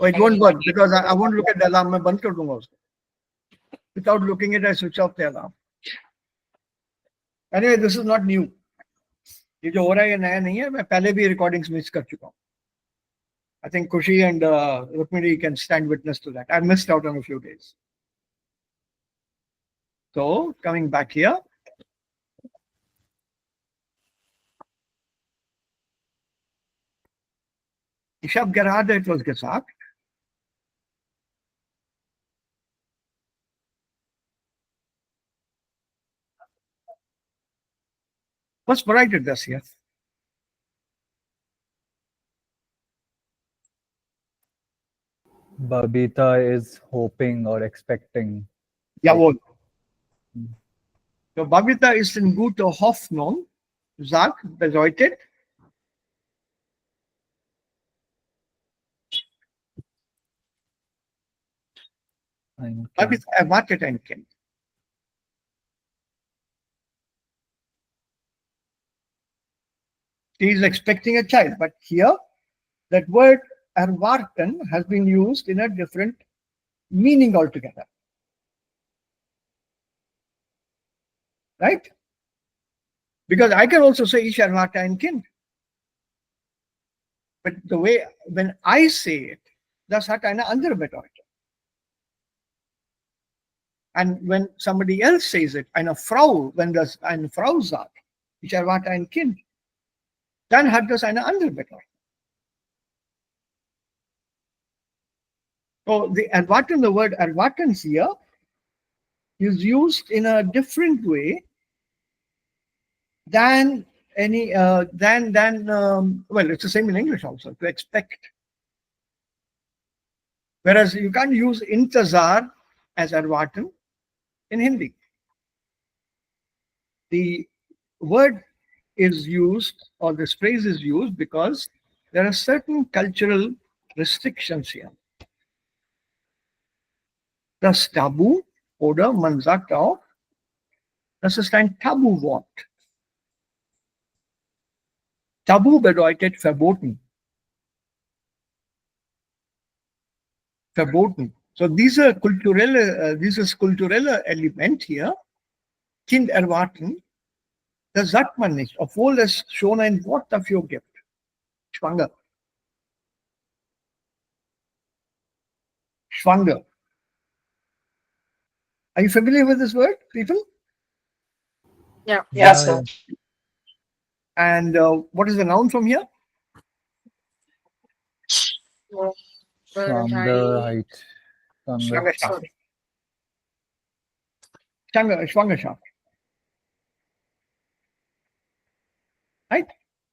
Oh, it won't work because I won't look at the alarm. मैं बंद कर दूंगा उसको. Without looking at it, I switch off the alarm. Anyway, this is not new. ये जो हो रहा है ये नया नहीं है. मैं पहले भी recordings miss कर चुका हूँ. I think Kushi and Rukmini can stand witness to that. I missed out on a few days. So coming back here. Ich habe gerade etwas gesagt. Was bereitet das hier? Babita is hoping or expecting. Jawohl. So Babita ist in guter Hoffnung. Sagt bedeutet, Babita erwartet ein Kind. She is expecting a child, but here that word erwarten has been used in a different meaning altogether. Right? Because I can also say ich erwarte ein Kind. But the way, when I say it, das hat eine andere Bedeutung. And when somebody else says it, eine Frau, wenn das eine Frau sagt, ich erwarte ein Kind, dann hat das eine andere Bedeutung. So the erwarten, the word erwarten here is used in a different way than any well, it's the same in English also, to expect. Whereas you can't use intazar as erwarten in Hindi. The word is used, or this phrase is used, because there are certain cultural restrictions here. Das Tabu oder man sagt auch, das ist ein Tabuwort. Tabu bedeutet verboten. Verboten. So dieses kulturelle Element hier, Kind erwarten, das sagt man nicht, obwohl es schon ein Wort dafür gibt. Schwanger. Schwanger. Are you familiar with this word, people? Yeah. Yes, sir. And what is the noun from here? From the height. Schwangerschaft. Schwangerschaft. Right?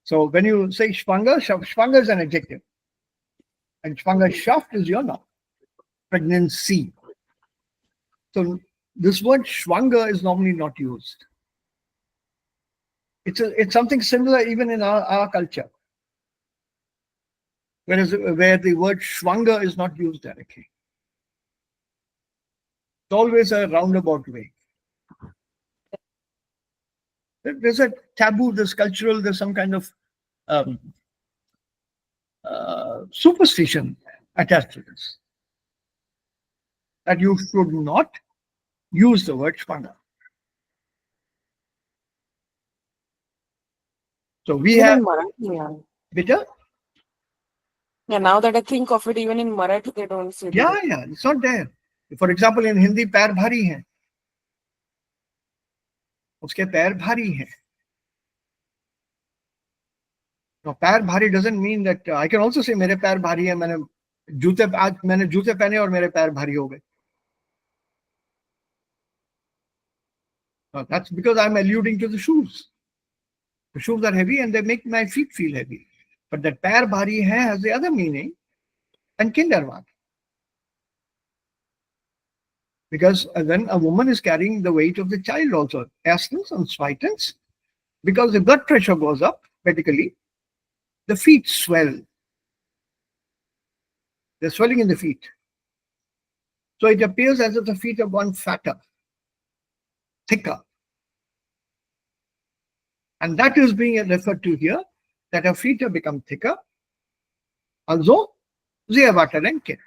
So when you say schwanger, schwanger is an adjective. And Schwangerschaft is your noun. Pregnancy. So this word schwanger is normally not used. It's something similar even in our culture. Where the word schwanger is not used directly. It's always a roundabout way. There's a taboo, there's cultural, there's some kind of superstition attached to this. That you should not use the word schwanger. So we Even have in Marathi, yeah. bitter. Yeah, now that I think of it, even in Marathi, they don't say Yeah, that. yeah, it's not there. For example, in Hindi, पैर भारी हैं. उसके पैर भारी हैं. Now, पैर भारी doesn't mean that I can also say मेरे पैर भारी हैं. मैंने जूते पहने और मेरे पैर भारी हो गए. Now, that's because I'm alluding to the shoes. The shoes are heavy and they make my feet feel heavy. But that पैर भारी है has the other meaning, and kinderwart. Because then a woman is carrying the weight of the child also. Erstens und zweitens, because the blood pressure goes up medically, the feet swell. There's swelling in the feet. So it appears as if the feet have gone fatter, thicker. And that is being referred to here, that her feet have become thicker. Also, sehr Waterrenke.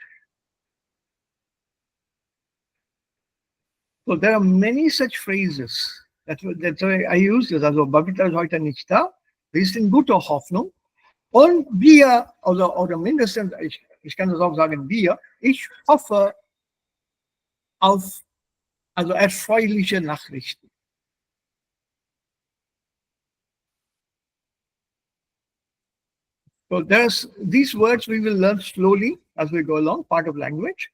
So there are many such phrases. That's why I use this. Also Babita ist heute nicht da. Sie ist in guter Hoffnung. Und wir, oder mindestens, ich kann das auch sagen, ich hoffe auf also erfreuliche Nachrichten. So these words we will learn slowly as we go along, part of language.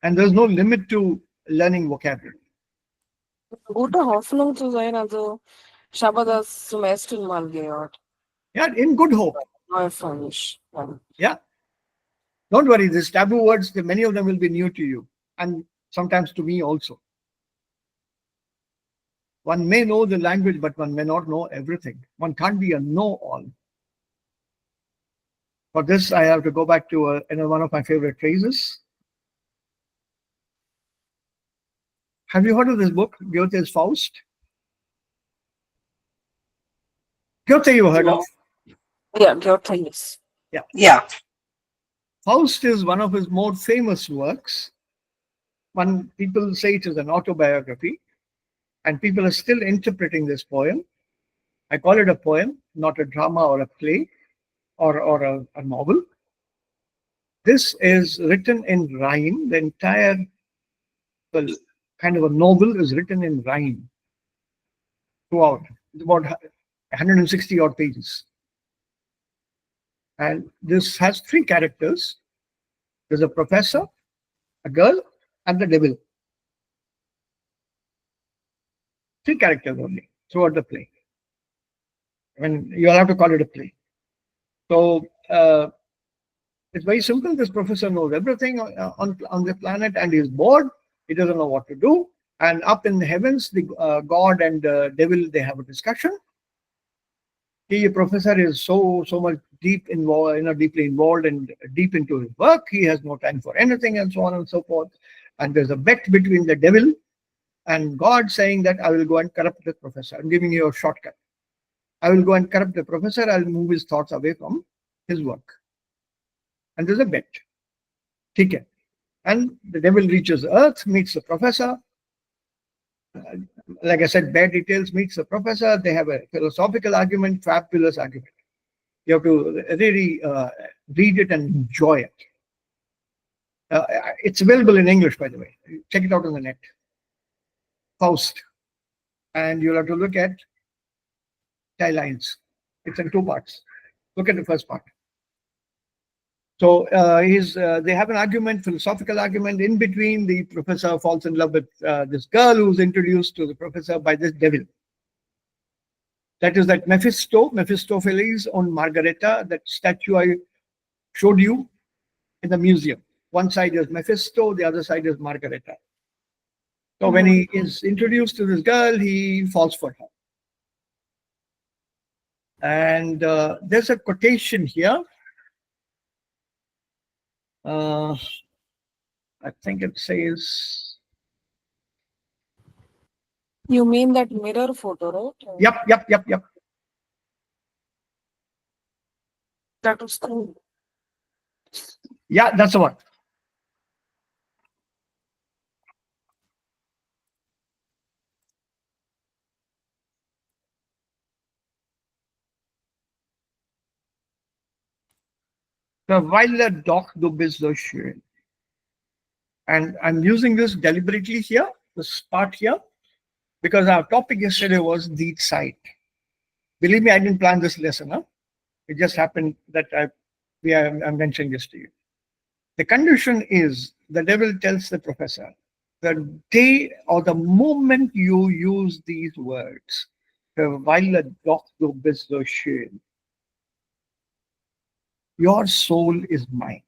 And there's no limit to learning vocabulary. Gute Hoffnung zu sein, also ich habe das zum ersten Mal gehört. Yeah, in good hope. Neu für mich. Ja. Yeah. Don't worry, these taboo words, many of them will be new to you. And sometimes to me also. One may know the language, but one may not know everything. One can't be a know-all. For this, I have to go back to one of my favorite phrases. Have you heard of this book, Goethe's Faust? Goethe you heard of? Yeah, Goethe, yes. Yeah. Faust is one of his more famous works. People say it is an autobiography, and people are still interpreting this poem. I call it a poem, not a drama or a play or a novel. This is written in rhyme. The entire kind of a novel is written in rhyme throughout. It's about 160 odd pages. And this has three characters. There's a professor, a girl, and the devil. Three characters only throughout the play. I mean, you'll have to call it a play. So it's very simple. This professor knows everything on the planet, and he's bored. He doesn't know what to do. And up in the heavens, the God and the devil, they have a discussion. The professor is so much deeply involved and deep into his work. He has no time for anything, and so on and so forth. And there's a bet between the devil and God, saying that I will go and corrupt the professor. I'm giving you a shortcut. I will go and corrupt the professor. I'll move his thoughts away from his work. And there's a bet. Okay. And the devil reaches Earth, meets the professor. Like I said, bare details, meets the professor. They have a philosophical argument, fabulous argument. You have to really read it and enjoy it. It's available in English, by the way. Check it out on the net. Faust. And you'll have to look at tie lines. It's in two parts. Look at the first part. So they have an argument, philosophical argument. In between, the professor falls in love with this girl who's introduced to the professor by this devil. That is that Mephistopheles on Margareta, that statue I showed you in the museum. One side is Mephisto, the other side is Margareta. So when he is introduced to this girl, he falls for her. And there's a quotation here. I think it says. You mean that mirror photo, right? Yep. That was cool. Yeah, that's the one. Weil doch du bist so schön. And I'm using this deliberately here, this part here, because our topic yesterday was the site. Believe me, I didn't plan this lesson. Huh? It just happened that I'm mentioning this to you. The condition is the devil tells the professor, the day or the moment you use these words, weil doch du bist so schön, your soul is mine.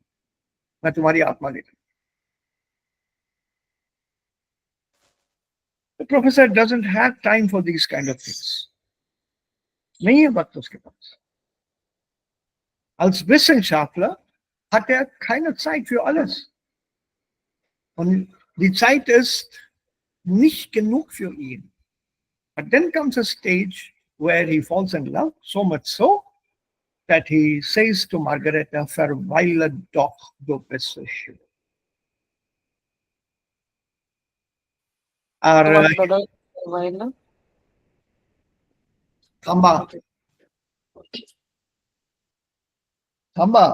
मैं तुम्हारी आत्मा लेती. The professor doesn't have time for these kind of things. नहीं है वक्त उसके पास. Als Wissenschaftler hat keine Zeit für alles. Und die Zeit ist nicht genug für ihn. But then comes a stage where he falls in love, so much so that he says to Margareta, "Farewell doch, du bist so schön." Or What better while? Thamba. Thamba.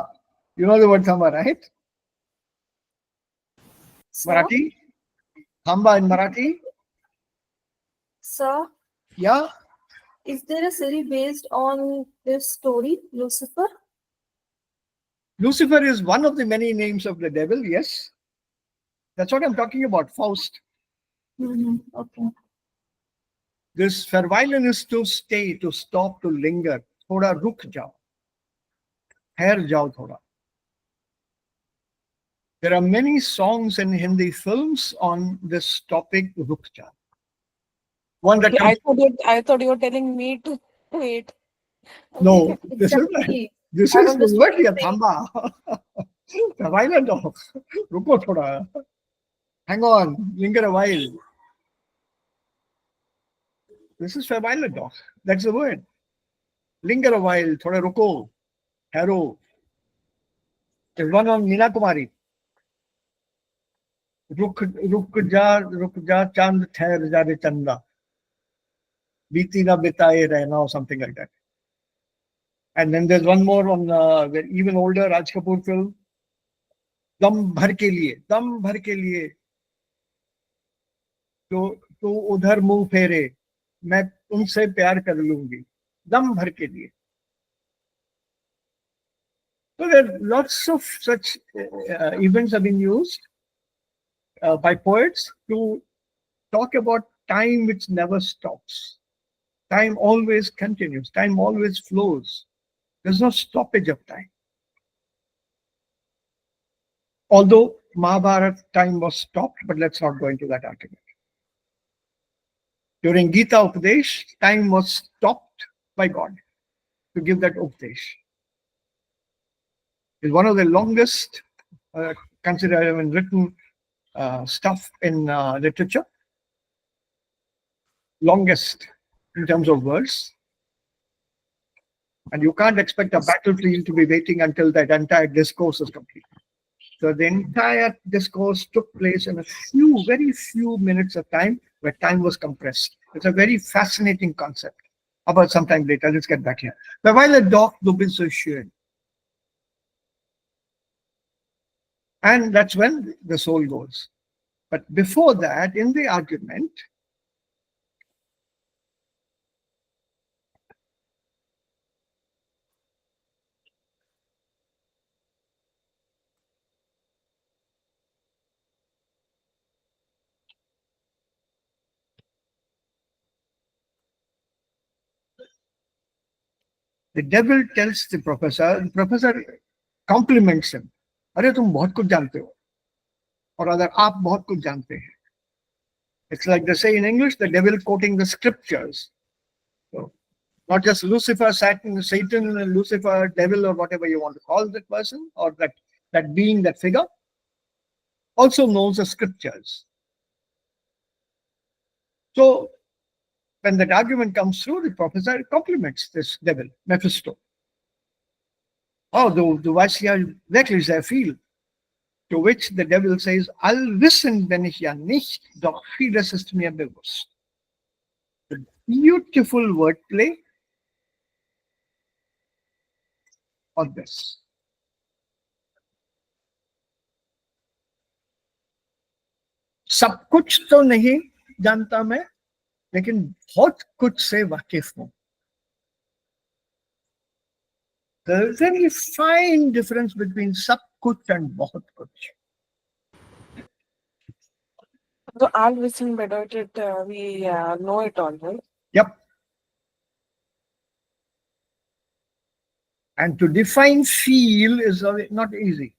You know the word Thamba, right? Sir, Marathi? Thamba in Marathi? sir, Yeah? is there a series based on this story, Lucifer? Lucifer is one of the many names of the devil, yes. That's what I'm talking about, Faust. Okay. This verweilen is to stay, to stop, to linger. Thoda ruk jao. Her jao thoda. There are many songs in Hindi films on this topic, ruk jao. One that I thought you were telling me to wait. no, this is Exactly. this I is was the just word here, saying- Thamba. Verweilen doch. Ruko thoda. Hang on, linger a while. This is verweilen doch. That's the word. Linger a while, thoda ruko. Hero. There's one on Meena Kumari. रुक जा चांद ठहर जा रे चंदा बीती ना बिताए रहना or something like that. And then there's one more on the even older Raj Kapoor film, दम भर के लिए तो उधर मुंह फेरे मैं तुमसे प्यार कर लूंगी दम भर के लिए. So there are lots of such events have been used by poets to talk about time which never stops. Time always continues. Time always flows. There's no stoppage of time. Although Mahabharata time was stopped, but let's not go into that argument. During Gita Upadesh, time was stopped by God to give that Upadesh. It's one of the longest considered written stuff in literature. Longest in terms of words. And you can't expect a battlefield to be waiting until that entire discourse is complete. So the entire discourse took place in a very few minutes of time where time was compressed. It's a very fascinating concept. About sometime later, let's get back here. Verweilen doch, du bist so schön. And that's when the soul goes. But before that, in the argument, the devil tells the professor compliments him. अरे तुम बहुत कुछ जानते हो और अगर आप बहुत कुछ जानते हैं. It's like they say in English, the devil quoting the scriptures. So not just Lucifer, Satan, Lucifer, devil, or whatever you want to call that person or that being, that figure, also knows the scriptures. So when that argument comes through, the professor compliments this devil, Mephisto. Oh, du weißt ja wirklich sehr viel. To which the devil says, all wissen bin ich ja nicht, doch vieles ist mir bewusst. The beautiful wordplay on this. सब कुछ तो नहीं जानता मैं, लेकिन बहुत कुछ से वाकिफ हूं. The very fine difference between sab kuch and bahut kuch. So all within bedeutet, we know it all, right? Yep. And to define feel is not easy.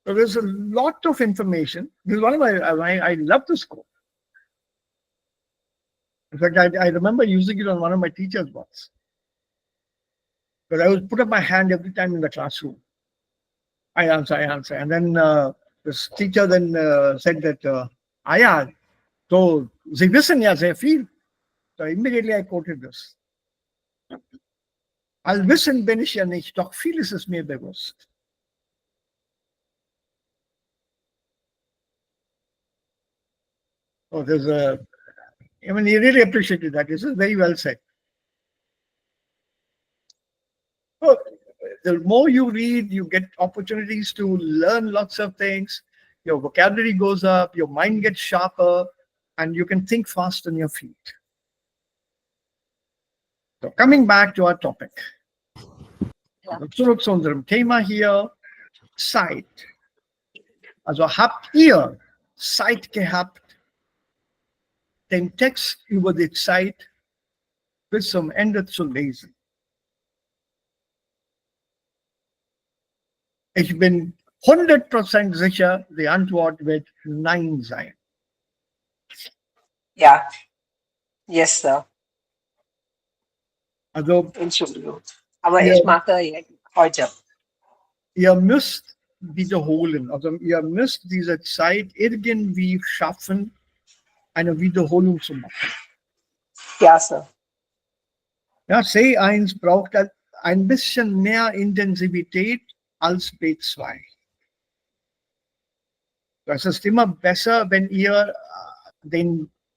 So there's a lot of information. This is one of I love this quote. In fact, I remember using it on one of my teacher's boards. Because I would put up my hand every time in the classroom. I answer. And then this teacher then said that, so, Sie wissen ja sehr viel. So immediately I quoted this. Al wissen bin ich ja nicht, doch vieles ist mir bewusst. Oh, there's a, I mean, he really appreciated that. This is very well said. Oh, the more you read, you get opportunities to learn lots of things. Your vocabulary goes up, your mind gets sharper, and you can think fast on your feet. So coming back to our topic. Ja. Zurück zu unserem Thema hier, Zeit. Also habt ihr Zeit gehabt, den Text über die Zeit bis zum Ende zu lesen? Ich bin 100% sicher, die Antwort wird Nein sein. Ja. Yes, Sir. Also Entschuldigung. Aber Ja. ich mache heute. ihr müsst wiederholen. Also ihr müsst diese Zeit irgendwie schaffen, eine Wiederholung zu machen. Ja, Sir. Ja, C1 braucht halt ein bisschen mehr Intensivität als B2. Das ist immer besser, wenn ihr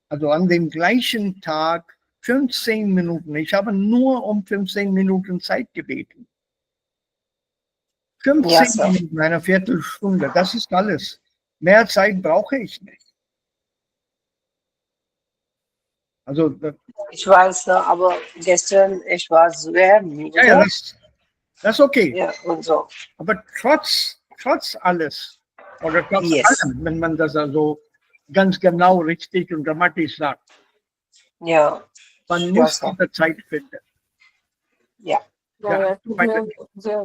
also an dem gleichen Tag 15 Minuten, ich habe nur um 15 Minuten Zeit gebeten. 15 Ja, Sir. Minuten, eine Viertelstunde, das ist alles. Mehr Zeit brauche ich nicht. Also, Ich weiß, Sir, aber gestern ich war sehr müde. ja, das ist okay. Ja, und so. Aber trotz alles, oder trotz Yes. allem, wenn man das also ganz genau richtig und grammatisch sagt, Ja. man Ja, muss Sir. diese Zeit finden. Ja. Yeah,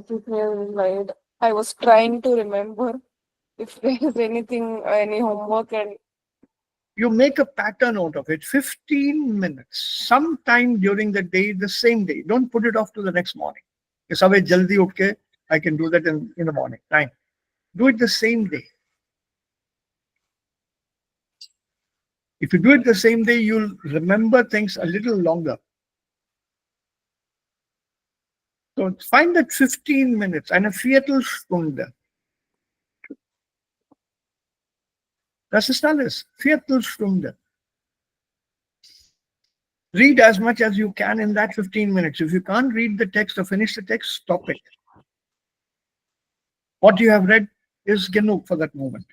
tut mir leid. I was trying to remember if there is anything, any homework, and You make a pattern out of it, 15 minutes, sometime during the day, the same day. Don't put it off to the next morning. If I jaldi utke, I can do that in the morning. Fine. Do it the same day. If you do it the same day, you'll remember things a little longer. So find that 15 minutes, eine Viertelstunde. Das ist alles. Viertelstunde. Read as much as you can in that 15 minutes. If you can't read the text or finish the text, stop it. What you have read is genug for that moment.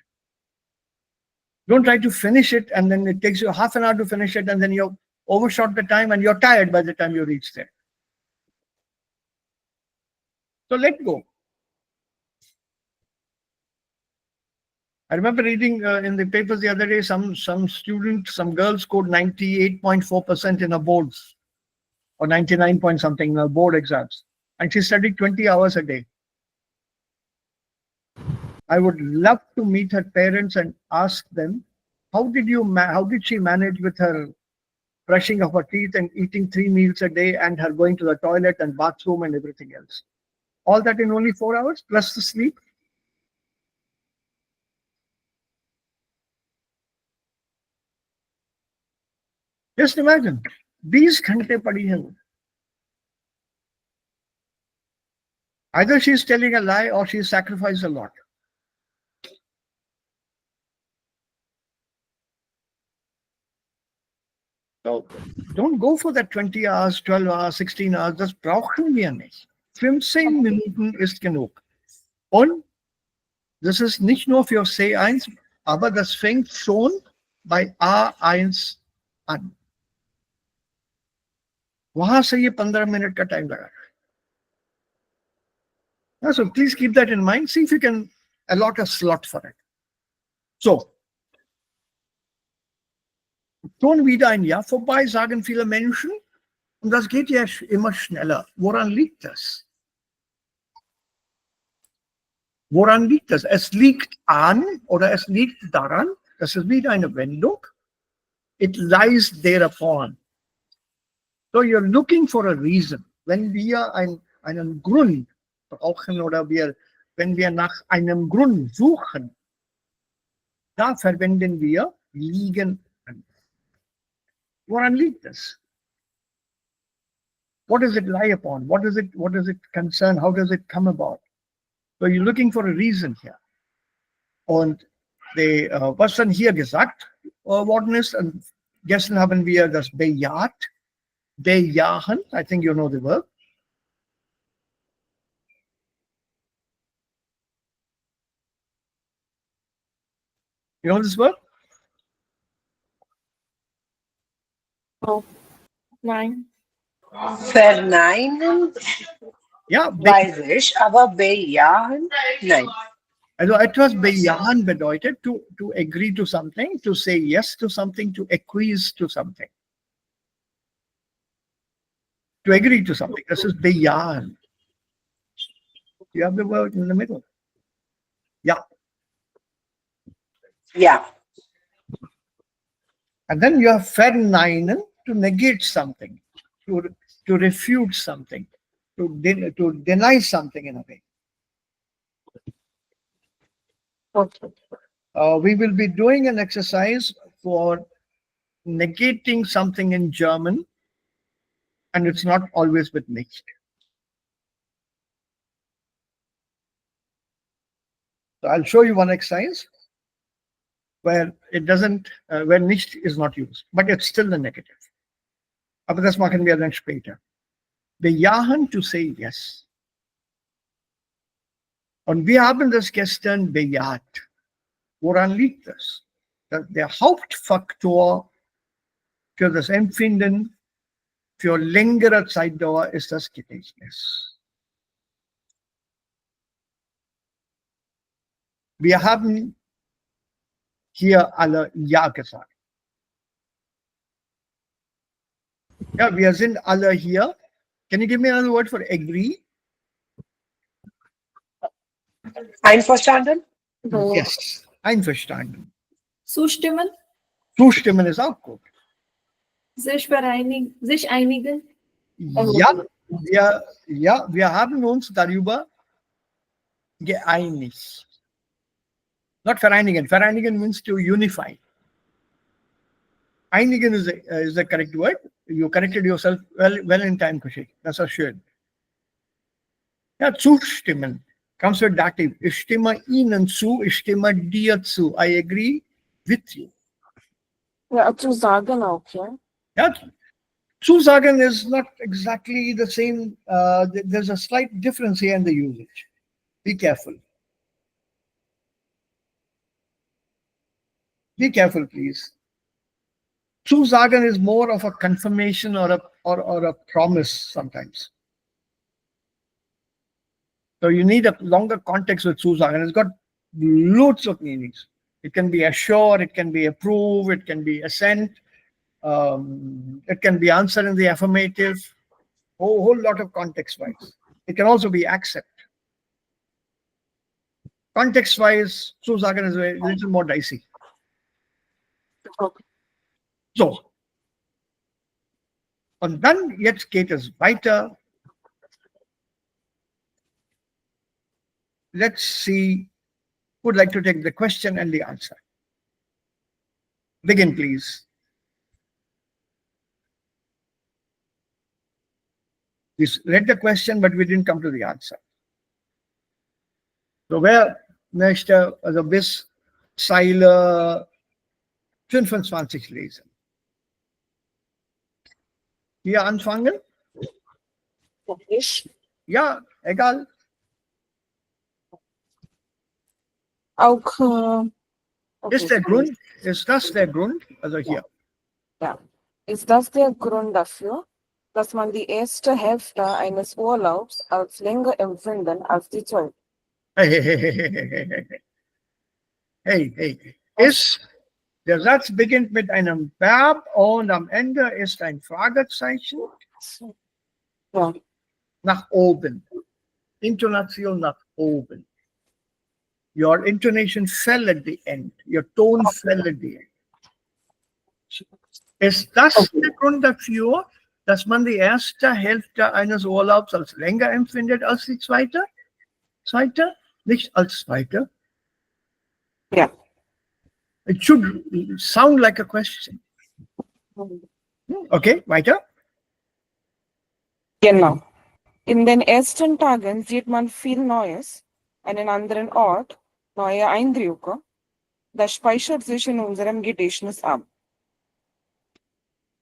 Don't try to finish it and then it takes you half an hour to finish it and then you overshot the time and you're tired by the time you reach there. So let go. I remember reading in the papers the other day, some students, some girls scored 98.4% in her boards or 99 point something in her board exams. And she studied 20 hours a day. I would love to meet her parents and ask them, how did she manage with her brushing of her teeth and eating 3 meals a day and her going to the toilet and bathroom and everything else? All that in only 4 hours plus the sleep? Just imagine, 20 घंटे पढ़ी है वो. Either she's telling a lie or she's sacrificed a lot. So don't go for that 20 hours, 12 hours, 16 hours. Das brauchen wir nicht. 15 Minuten ist genug. Und das ist nicht nur für C1, aber das fängt schon bei A1 an. वहां से ये 15 minute का time लगा. So please keep that in mind. See if you can allot a slot for it. So, schon wieder ein Jahr vorbei, sagen viele Menschen. Und das geht ja immer schneller. Woran liegt das? Woran liegt das? Es liegt an oder es liegt daran, das ist wieder eine Wendung. It lies thereupon. So you're looking for a reason. Wenn wir einen Grund brauchen oder wenn wir nach einem Grund suchen, da verwenden wir liegen an. Woran liegt das? What does it lie upon? What does it concern? How does it come about? So you're looking for a reason here. Und was dann hier gesagt worden ist, und gestern haben wir das bejaht, bejahen, I think you know the verb. You know this verb? Oh, nein. Verneinen Ja, weiß ich, aber bejahen, nein. also etwas bejahen bedeutet to agree to something, to say yes to something, to acquiesce to something. To agree to something. This is bejahen. You have the word in the middle. Yeah. Ja, And then you have verneinen, to negate something, to refute something, to deny something in a way. Okay. We will be doing an exercise for negating something in German, and it's not always with nicht. So I'll show you one exercise where it doesn't, where nicht is not used, but it's still the negative. Aber das machen wir dann später. Bejahen, to say yes. Und wir haben das gestern bejaht. Woran liegt das? Der Hauptfaktor für das Empfinden für längere Zeitdauer ist das Gedächtnis. Wir haben hier alle Ja gesagt. Ja, wir sind alle hier. Can you give me another word for agree? einverstanden? No. Yes. Einverstanden. Zustimmen, Zustimmen ist auch gut. sich einigen, Ja, wir haben uns darüber geeinigt. Not vereinigen. Vereinigen means to unify. Einigen is the correct word. You corrected yourself well in time, Kushik. That's for sure. Ja, zustimmen comes with dative. Ich stimme Ihnen zu, ich stimme dir zu. I agree with you. Ja, zu sagen auch, ja. Ja, zusagen is not exactly the same. There's a slight difference here in the usage. Be careful. Be careful, please. Zusagen is more of a confirmation or a promise sometimes. So you need a longer context with zusagen. It's got loads of meanings. It can be assure, it can be approve, it can be assent, it can be answer in the affirmative, whole lot of context-wise. It can also be accept. Context-wise, zusagen is a little more dicey. Okay. So, und dann jetzt geht es weiter. Let's see who would like to take the question and the answer. Begin, please. We read the question, but we didn't come to the answer. So, wer möchte also bis Zeile 25 lesen? Hier anfangen? Ich Ja, egal. auch. Okay. Ist das der Grund? Also hier. Ja. Ist das der Grund dafür, dass man die erste Hälfte eines Urlaubs als länger empfinden als die zweite? Hey. Der Satz beginnt mit einem Verb und am Ende ist ein Fragezeichen Ja. nach oben. Intonation nach oben. Your intonation fell at the end. Your tone fell at the end. Ist das der Grund dafür, dass man die erste Hälfte eines Urlaubs als länger empfindet als die zweite? Nicht als zweite? Ja. It should sound like a question. Okay, weiter. Genau. In den ersten Tagen sieht man viel Neues, einen anderen Ort, neue Eindrücke. Das speichert sich in unserem Gedächtnis ab.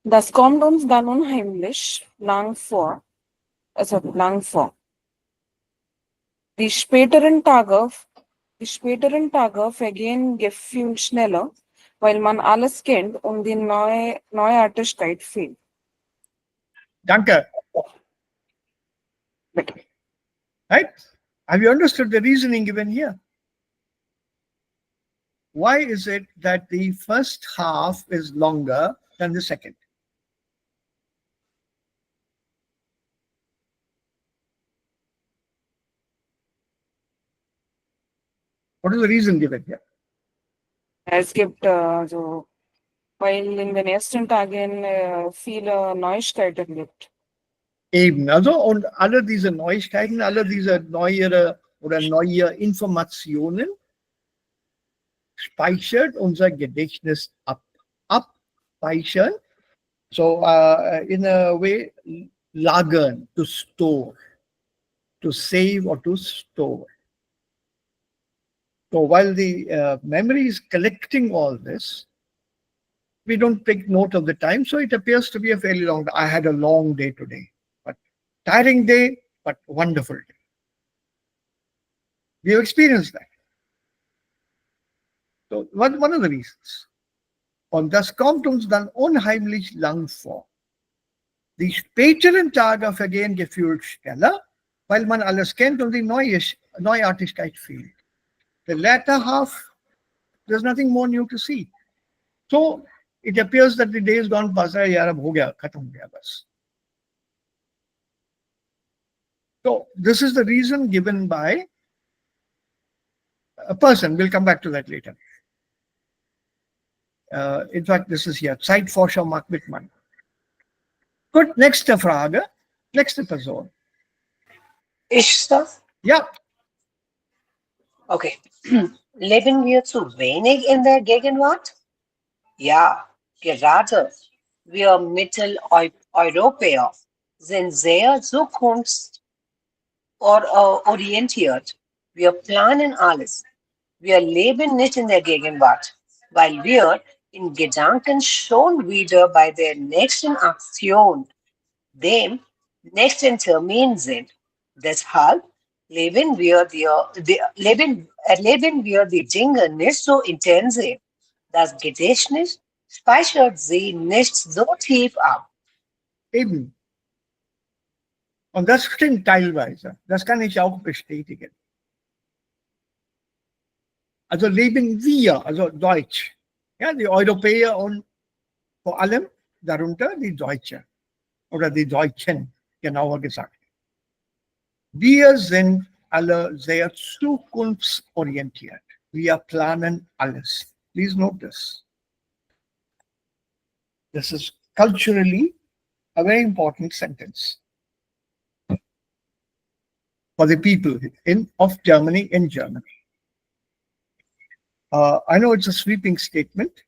Das kommt uns dann unheimlich lang vor. Lang vor. Die späteren Tage vergehen gefühlt schneller, weil man alles kennt und die Neuartigkeit fehlt. Danke. Bitte. Right? Have you understood the reasoning given here? Why is it that the first half is longer than the second? What is the reason given here? Es gibt weil in den ersten Tagen viele Neuigkeiten gibt. Eben, also, und alle diese Neuigkeiten, alle diese neuere oder neue Informationen speichert unser Gedächtnis ab. Abspeichern. So, in a way, lagern, to store, to save or to store. So while the memory is collecting all this, we don't take note of the time. So it appears to be a fairly long day. I had a long day today, but tiring day, but wonderful day. We have experienced that. So one of the reasons. Und das kommt uns dann unheimlich lang vor. Die späteren Tage vergehen gefühlt schneller, weil man alles kennt und die Neuartigkeit fehlt. The latter half, there's nothing more new to see. So it appears that the days gone past, yaar, ab ho gaya, khatam ho gaya bas. So this is the reason given by a person. We'll come back to that later. In fact, this is here. Zeitforscher Mark Wittmann. Gut, nächste Frage. Nächste Person. Ich das? Ja, Okay. Leben wir zu wenig in der Gegenwart? Ja, gerade wir Mitteleuropäer sind sehr zukunftsorientiert. Wir planen alles. Wir leben nicht in der Gegenwart, weil wir in Gedanken schon wieder bei der nächsten Aktion, dem nächsten Termin sind. Deshalb erleben wir die Dinge nicht so intensiv. Das Gedächtnis speichert sie nicht so tief ab. eben. Und das stimmt teilweise. Das kann ich auch bestätigen. Also leben wir, also Deutsch. Ja, die Europäer und vor allem darunter die Deutsche oder die Deutschen, genauer gesagt. Wir sind alle sehr zukunftsorientiert. Wir planen alles. Please note this. This is culturally a very important sentence for the people of Germany in Germany. I know it's a sweeping statement.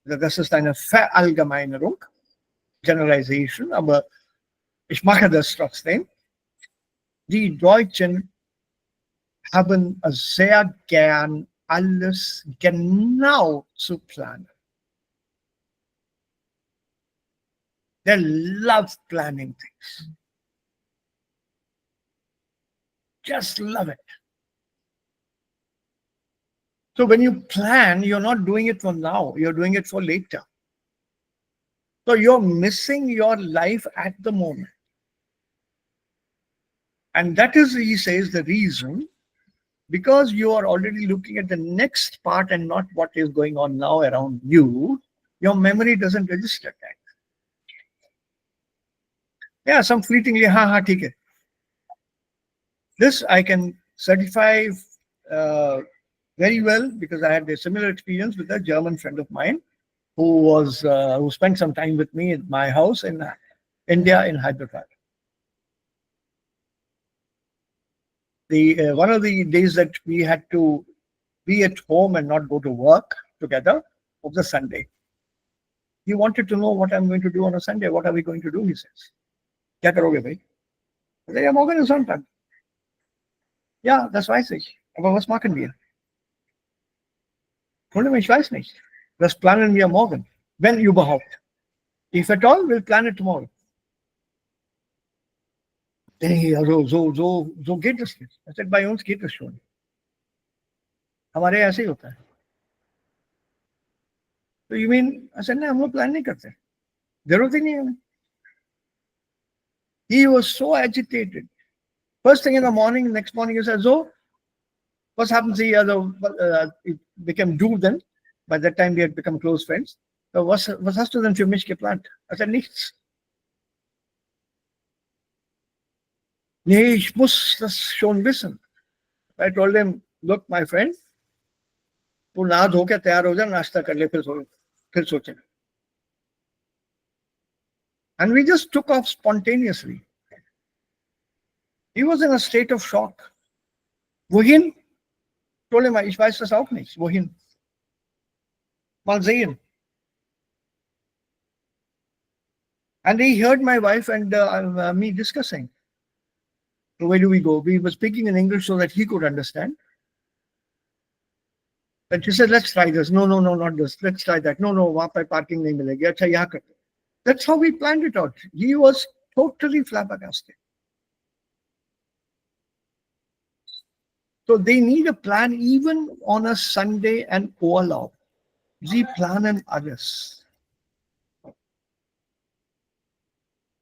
Das ist eine Verallgemeinerung, Generalization, aber ich mache das trotzdem. Die Deutschen haben es sehr gern, alles genau zu planen. They love planning things. Just love it. So when you plan, you're not doing it for now, you're doing it for later. So you're missing your life at the moment. And that is, he says, the reason, because you are already looking at the next part and not what is going on now around you, your memory doesn't register that. Yeah, some fleetingly, theek hai. This I can certify very well because I had a similar experience with a German friend of mine who spent some time with me at my house in India in Hyderabad. One of the days that we had to be at home and not go to work together was a Sunday. He wanted to know what I'm going to do on a Sunday. What are we going to do, he says. क्या करोगे भाई? I said, ja, morgen ist Sonntag. Ja, das weiß ich. Aber was machen wir? Freunde, ich weiß nicht. Das planen wir morgen. Wenn überhaupt. If at all, we'll plan it tomorrow. Nee, also so geht es nicht. I said, bei uns geht es schon. हमारे ऐसे ही होता है. So you mean? I said, नहीं, हम लोग plan नहीं करते. जरूरत ही नहीं है हमें. He was so agitated. First thing in the morning, next morning, he said, so, was happens here? It became due then. By that time, we had become close friends. So, was hast du denn für mich geplant? I said, nichts. Nee, ich muss das schon wissen. I told him, look, my friend, तू नहा धो के तैयार हो जा, नाश्ता कर ले, फिर सोचें. And we just took off spontaneously. He was in a state of shock. Wohin? Told him, ich weiß das auch nicht. Wohin? Mal sehen. And he heard my wife and me discussing. So where do we go? We were speaking in English so that he could understand. And she said, let's try this. No, not this. Let's try that. No, वहाँ पे parking नहीं मिलेगी. अच्छा यहाँ करते. That's how we planned it out. He was totally flabbergasted. So they need a plan even on a Sunday and Urlaub. Sie planen alles.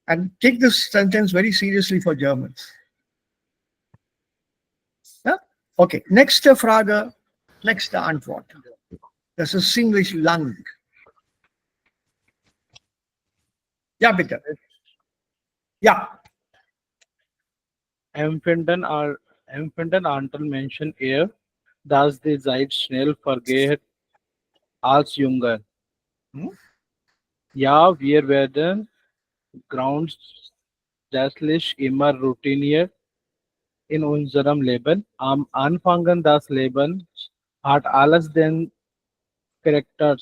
And take this sentence very seriously for Germans. Ja? Okay, nächste Frage, nächste Antwort. Das ist ziemlich lang. Ja, bitte. Ja. Empfinden Anteil Menschen eher, dass die Zeit schnell vergeht als jünger. Hm? Ja, wir werden grundsätzlich immer routinier in unserem Leben. Am Anfang des Lebens hat alles den Charakter,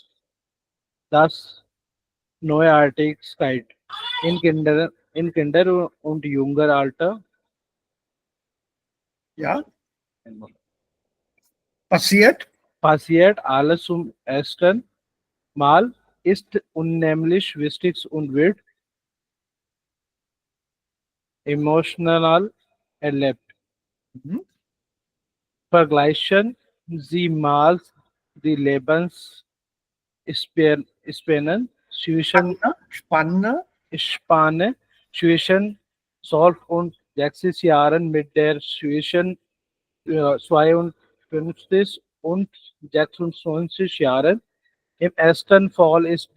das Neuartigkeit. In Kinder und junger Alter Ja. Passiert alles zum ersten Mal, ist unheimlich wichtig und wird emotional erlebt. Mhm. Vergleichen Sie mal die Lebensspannen Spanne. Spanne zwischen 12 und 60 Jahren mit der zwischen 52 und 26 Jahren. Im ersten Fall ist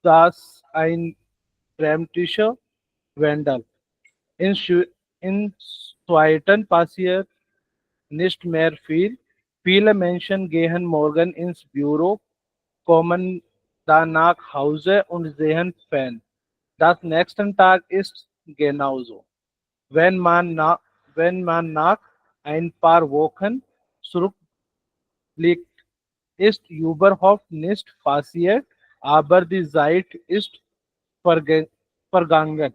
das ein dramatischer Wandel. Im zweiten passiert nicht mehr viel. Viele Menschen gehen morgen ins Büro, kommen dann nach Hause und sehen Fern. Das nächsten Tag ist genauso. Wenn man nach ein paar Wochen zurückblickt, ist überhaupt nicht passiert, aber die Zeit ist vergangen.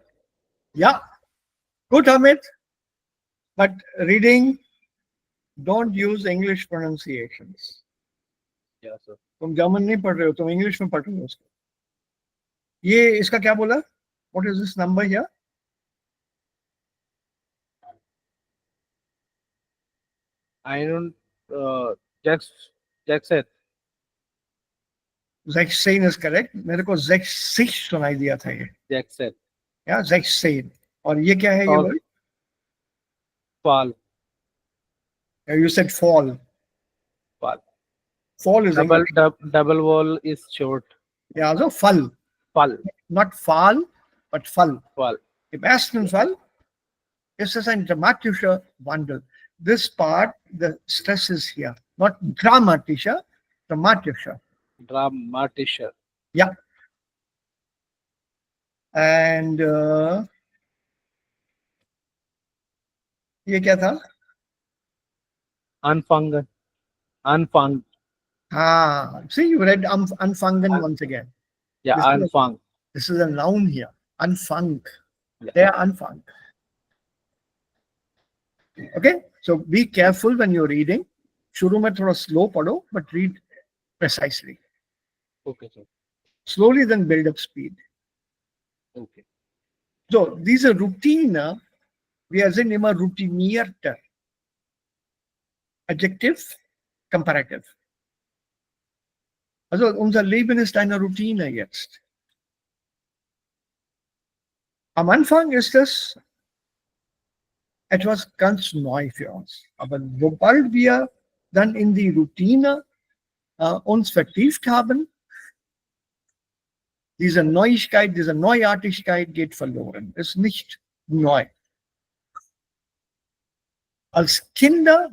Ja. Good, Amit. But reading, don't use English pronunciations. Yeah, sir. तुम German नहीं पढ़ रहे हो, तुम English में पढ़ रहे हो उसको. ये इसका क्या बोला? What is this number here? I don't Jackson. 16 is correct. मेरे को 6 सुनाई दिया था ये. Jackson. या 16. और ये क्या है ये और- word? Fall. You said fall. Fall. Fall is English. Double wall is short. Yeah, also fall. Fall. Not fall, but fall. Fall. Im ersten Fall ist es ein dramatischer Wandel. This part, the stress is here. Not dramatischer, dramatischer. Dramatischer. Yeah. And ये क्या था? Anfangen. Ah, see, you read anfangen once again. Yeah, This is- Anfang. This is a noun here. Anfang. Yeah. They are anfang. Okay, so be careful when you're reading. शुरू में थोड़ा slow पढ़ो, but read precisely. Okay, sir. Slowly, then build up speed. Okay. So these are routine. Wir sind immer routinierter. Adjective, comparative. Also unser Leben ist eine Routine jetzt. Am Anfang ist es etwas ganz neu für uns. Aber sobald wir dann in die Routine uns vertieft haben, diese Neuigkeit, diese Neuartigkeit geht verloren. Ist nicht neu. Als Kinder,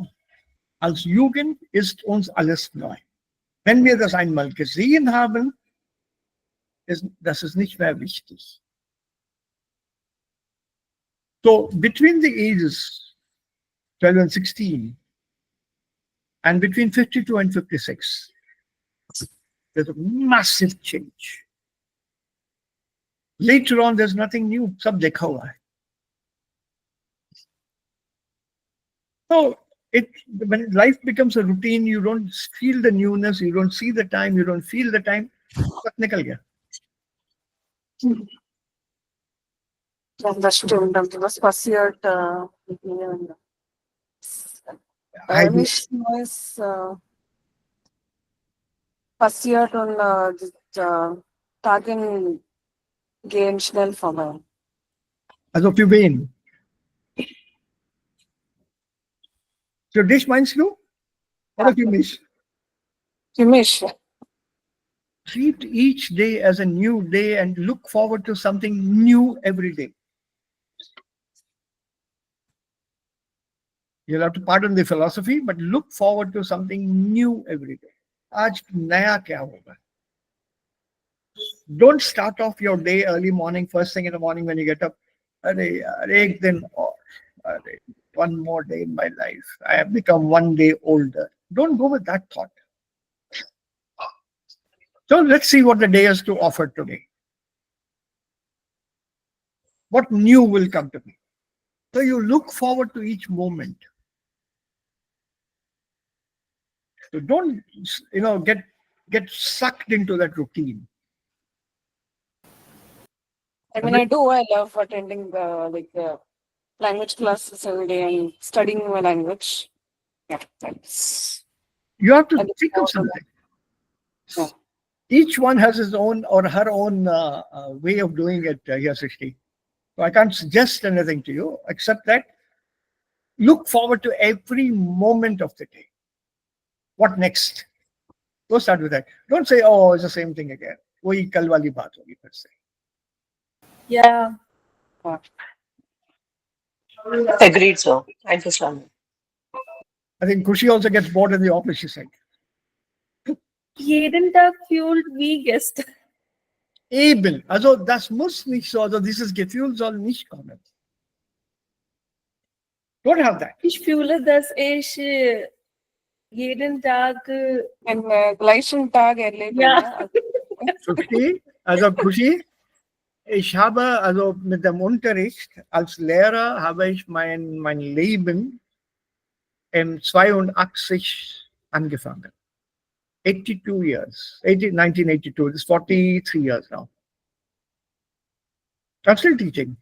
als Jugend ist uns alles neu. Wenn wir das einmal gesehen haben, das ist nicht mehr wichtig. So between the ages 12 and 16 and between 52 and 56, there's a massive change. Later on, there's nothing new. सब देखा हुआ है. So when life becomes a routine, you don't feel the newness, you don't see the time, you don't feel the time. वक्त निकल गया. Understood. Das passiert nicht neues passiert und die Tage gehen schnell vorbei. Also für wen? Für dich meinst du? Oder für mich? Für mich. Treat each day as a new day and look forward to something new every day. You'll have to pardon the philosophy, but look forward to something new every day. आज नया क्या होगा? Don't start off your day early morning, first thing in the morning when you get up. अरे यार एक दिन और, अरे one more day in my life. I have become one day older. Don't go with that thought. So let's see what the day has to offer today. What new will come to me? So you look forward to each moment. So don't, get sucked into that routine. I mean, I love attending the language classes every day and studying my language. Yeah, that's. You have to And think of also something. Yeah. Each one has his own or her own way of doing it, Yasishti. So I can't suggest anything to you except that look forward to every moment of the day. What next? Go start with that. Don't say, oh, it's the same thing again. वही कल वाली बात होगी फिर से. Yeah. Agreed, sir. Thank you, Swami. I think Kushi also gets bored in the office, she said. Jeden Tag fueled wie gestern. Eben. Also das muss nicht so, also dieses Gefühl soll nicht kommen. Don't have that. Ich fühle, dass ich jeden Tag Einen gleichen Tag erleben. Ja. Kushi, also Kushi, ich habe also mit dem Unterricht als Lehrer habe ich mein Leben im 82 angefangen. 82 years, 1982, this is 43 years now. I'm still teaching.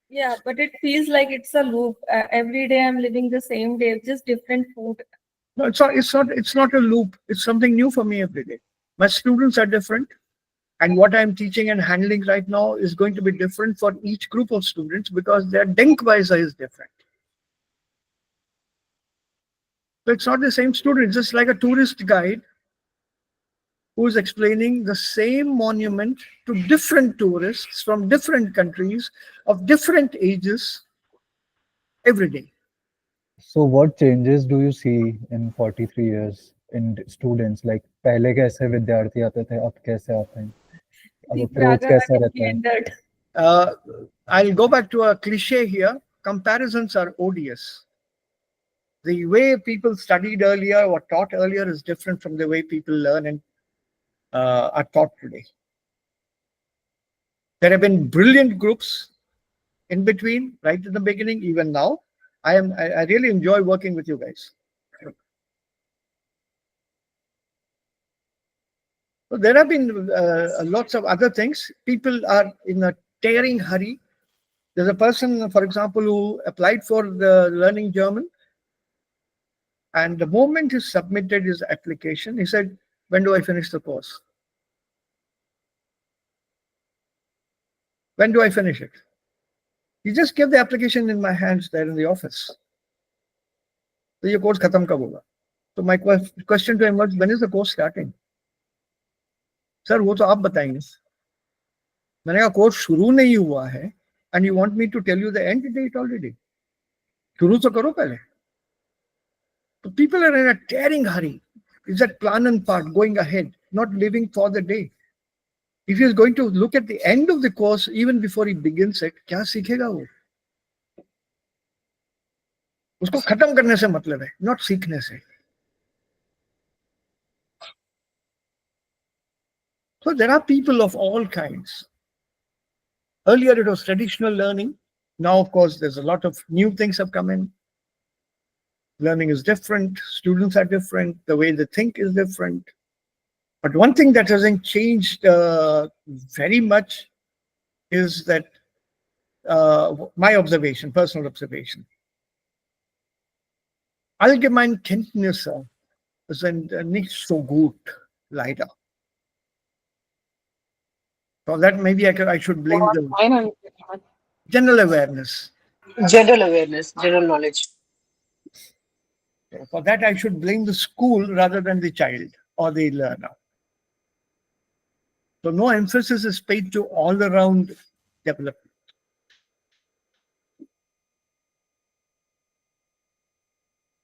Yeah, but it feels like it's a loop. Every day I'm living the same day, just different food. No, it's not a loop. It's something new for me every day. My students are different. And what I'm teaching and handling right now is going to be different for each group of students because their Denkweise is different. So it's not the same student. It's just like a tourist guide who is explaining the same monument to different tourists from different countries of different ages every day. So what changes do you see in 43 years in students? Like पहले कैसे विद्यार्थी आते थे, अब कैसे आते हैं? अब The approach Praga कैसा had रहता है? ended. I'll go back to a cliche here. Comparisons are odious. The way people studied earlier or taught earlier is different from the way people learn. And are taught today. There have been brilliant groups in between, right in the beginning, even now. I really enjoy working with you guys. So there have been lots of other things. People are in a tearing hurry. There's a person, for example, who applied for the learning German, and the moment he submitted his application, he said, "When do I finish the course? When do I finish it?" He just gave the application in my hands there in the office. So your course khatam kab hoga? So my question to him was, when is the course starting? Sir, वो तो आप बताएंगे. मैंने कहा course शुरू नहीं हुआ है, and you want me to tell you the end date already? शुरू तो करो पहले. So people are in a tearing hurry. It's that plan and part, going ahead, not living for the day. If he is going to look at the end of the course, even before he begins it, क्या सीखेगा वो? उसको खत्म करने से मतलब है, not सीखने से. So there are people of all kinds. Earlier it was traditional learning. Now, of course, there's a lot of new things have come in. Learning is different. Students are different. The way they think is different. But one thing that hasn't changed very much is that my observation, personal observation. Allgemeinkenntnisse sind nicht so gut, leider. So that maybe I should blame the general awareness. General awareness, general knowledge. For that, I should blame the school rather than the child or the learner. So no emphasis is paid to all-around development.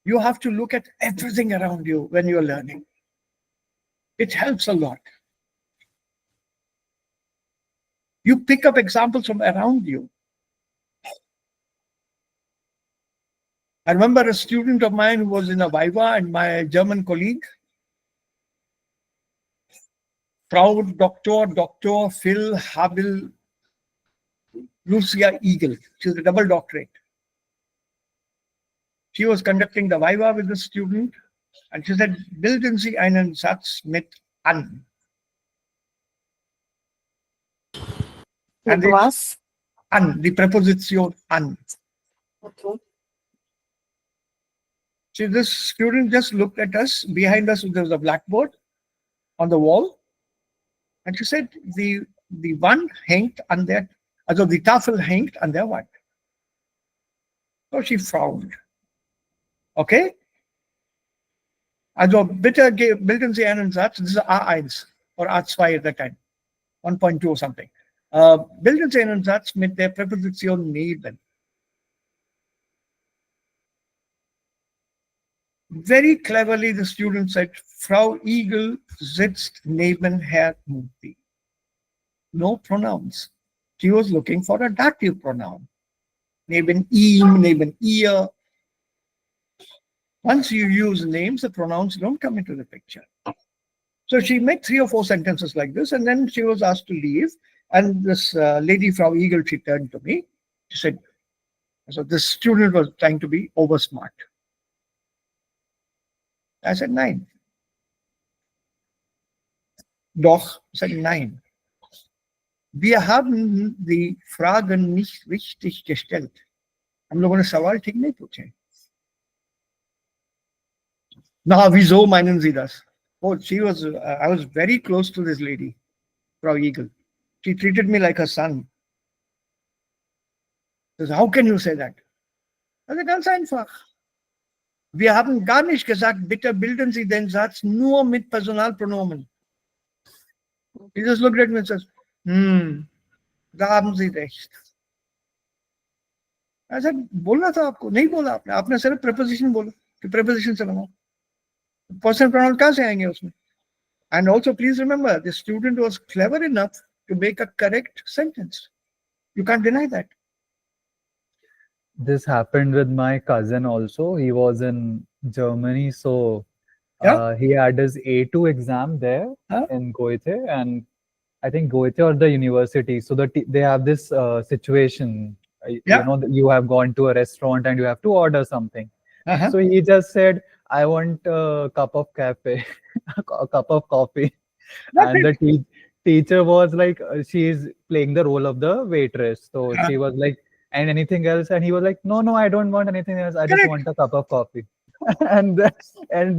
You have to look at everything around you when you're learning. It helps a lot. You pick up examples from around you. I remember a student of mine who was in a Viva, and my German colleague, Frau Dr. Phil Habil Lucia Eagle. She's a double doctorate. She was conducting the Viva with the student, and she said, "Bilden Sie einen Satz mit an." And It was an, the preposition an. okay. So this student just looked at us. Behind us, there was a blackboard on the wall. And she said, the Wand hängt an der, also die Tafel hängt an der Wand. So she frowned. Okay? Also bitte bilden Sie einen Satz, this is A1 or A2 at that time, 1.2 or something. Bilden Sie einen Satz mit der Präposition neben. Very cleverly, the student said, Frau Igel sitzt neben Herr Muti. No pronouns. She was looking for a dative pronoun. Neben ihm, neben ihr. Once you use names, the pronouns don't come into the picture. So she made 3 or 4 sentences like this, and then she was asked to leave. And this lady, Frau Igel, she turned to me. She said, so this student was trying to be over smart. I said, nein. Doch, I said, nein. Wir haben die Fragen nicht richtig gestellt. हम लोगों ने सवाल ठीक नहीं पूछे. Na, wieso meinen Sie das? Oh, she was, I was very close to this lady, Frau Eagle. She treated me like her son. She said, how can you say that? I said, ganz einfach. Wir haben gar nicht gesagt, bitte bilden Sie den Satz nur mit Personalpronomen. He just looked at me and says, da haben Sie recht. I said, बोलना था आपको, नहीं बोला आपने, आपने सिर्फ preposition बोला, कि preposition से बनाओ. Personal pronoun कहाँ से आएंगे उसमें? And also please remember, the student was clever enough to make a correct sentence. You can't deny that. This happened with my cousin also. He was in Germany, so Yeah. He had his A2 exam there Huh? in Goethe, and I think Goethe or the university. So they have this situation. Yeah. You know, that you have gone to a restaurant and you have to order something. Uh-huh. So he just said, "I want a cup of cafe, a cup of coffee," That's and it. the teacher was like, she's playing the role of the waitress. So Uh, she was like, "And anything else?" And he was like, "No, no, I don't want anything else. I just Correct. want a cup of coffee." and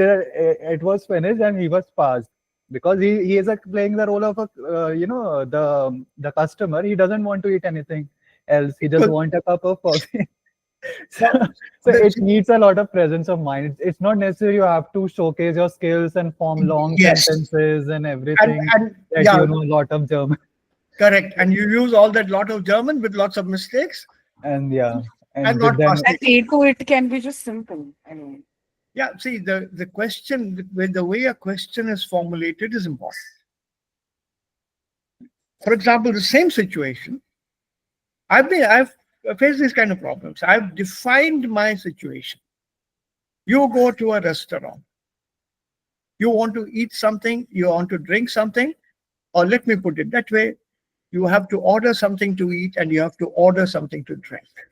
it was finished, and he was passed because he is like playing the role of a the customer. He doesn't want to eat anything else. He just Good. want a cup of coffee. so, Now, so the- it needs a lot of presence of mind. It's not necessary you have to showcase your skills and form long yes. sentences and And, everything and that yeah, you know a lot of German. correct. And you use all that lot of German with lots of mistakes And yeah, and and not then fast. At A2, it can be just simple. I mean, Yeah, see, the question, with the way a question is formulated is important. For example, the same situation, I've faced these kind of problems. I've defined my situation. You go to a restaurant, you want to eat something, you want to drink something, or let me put it that way, you have to order something to eat and you have to order something to drink.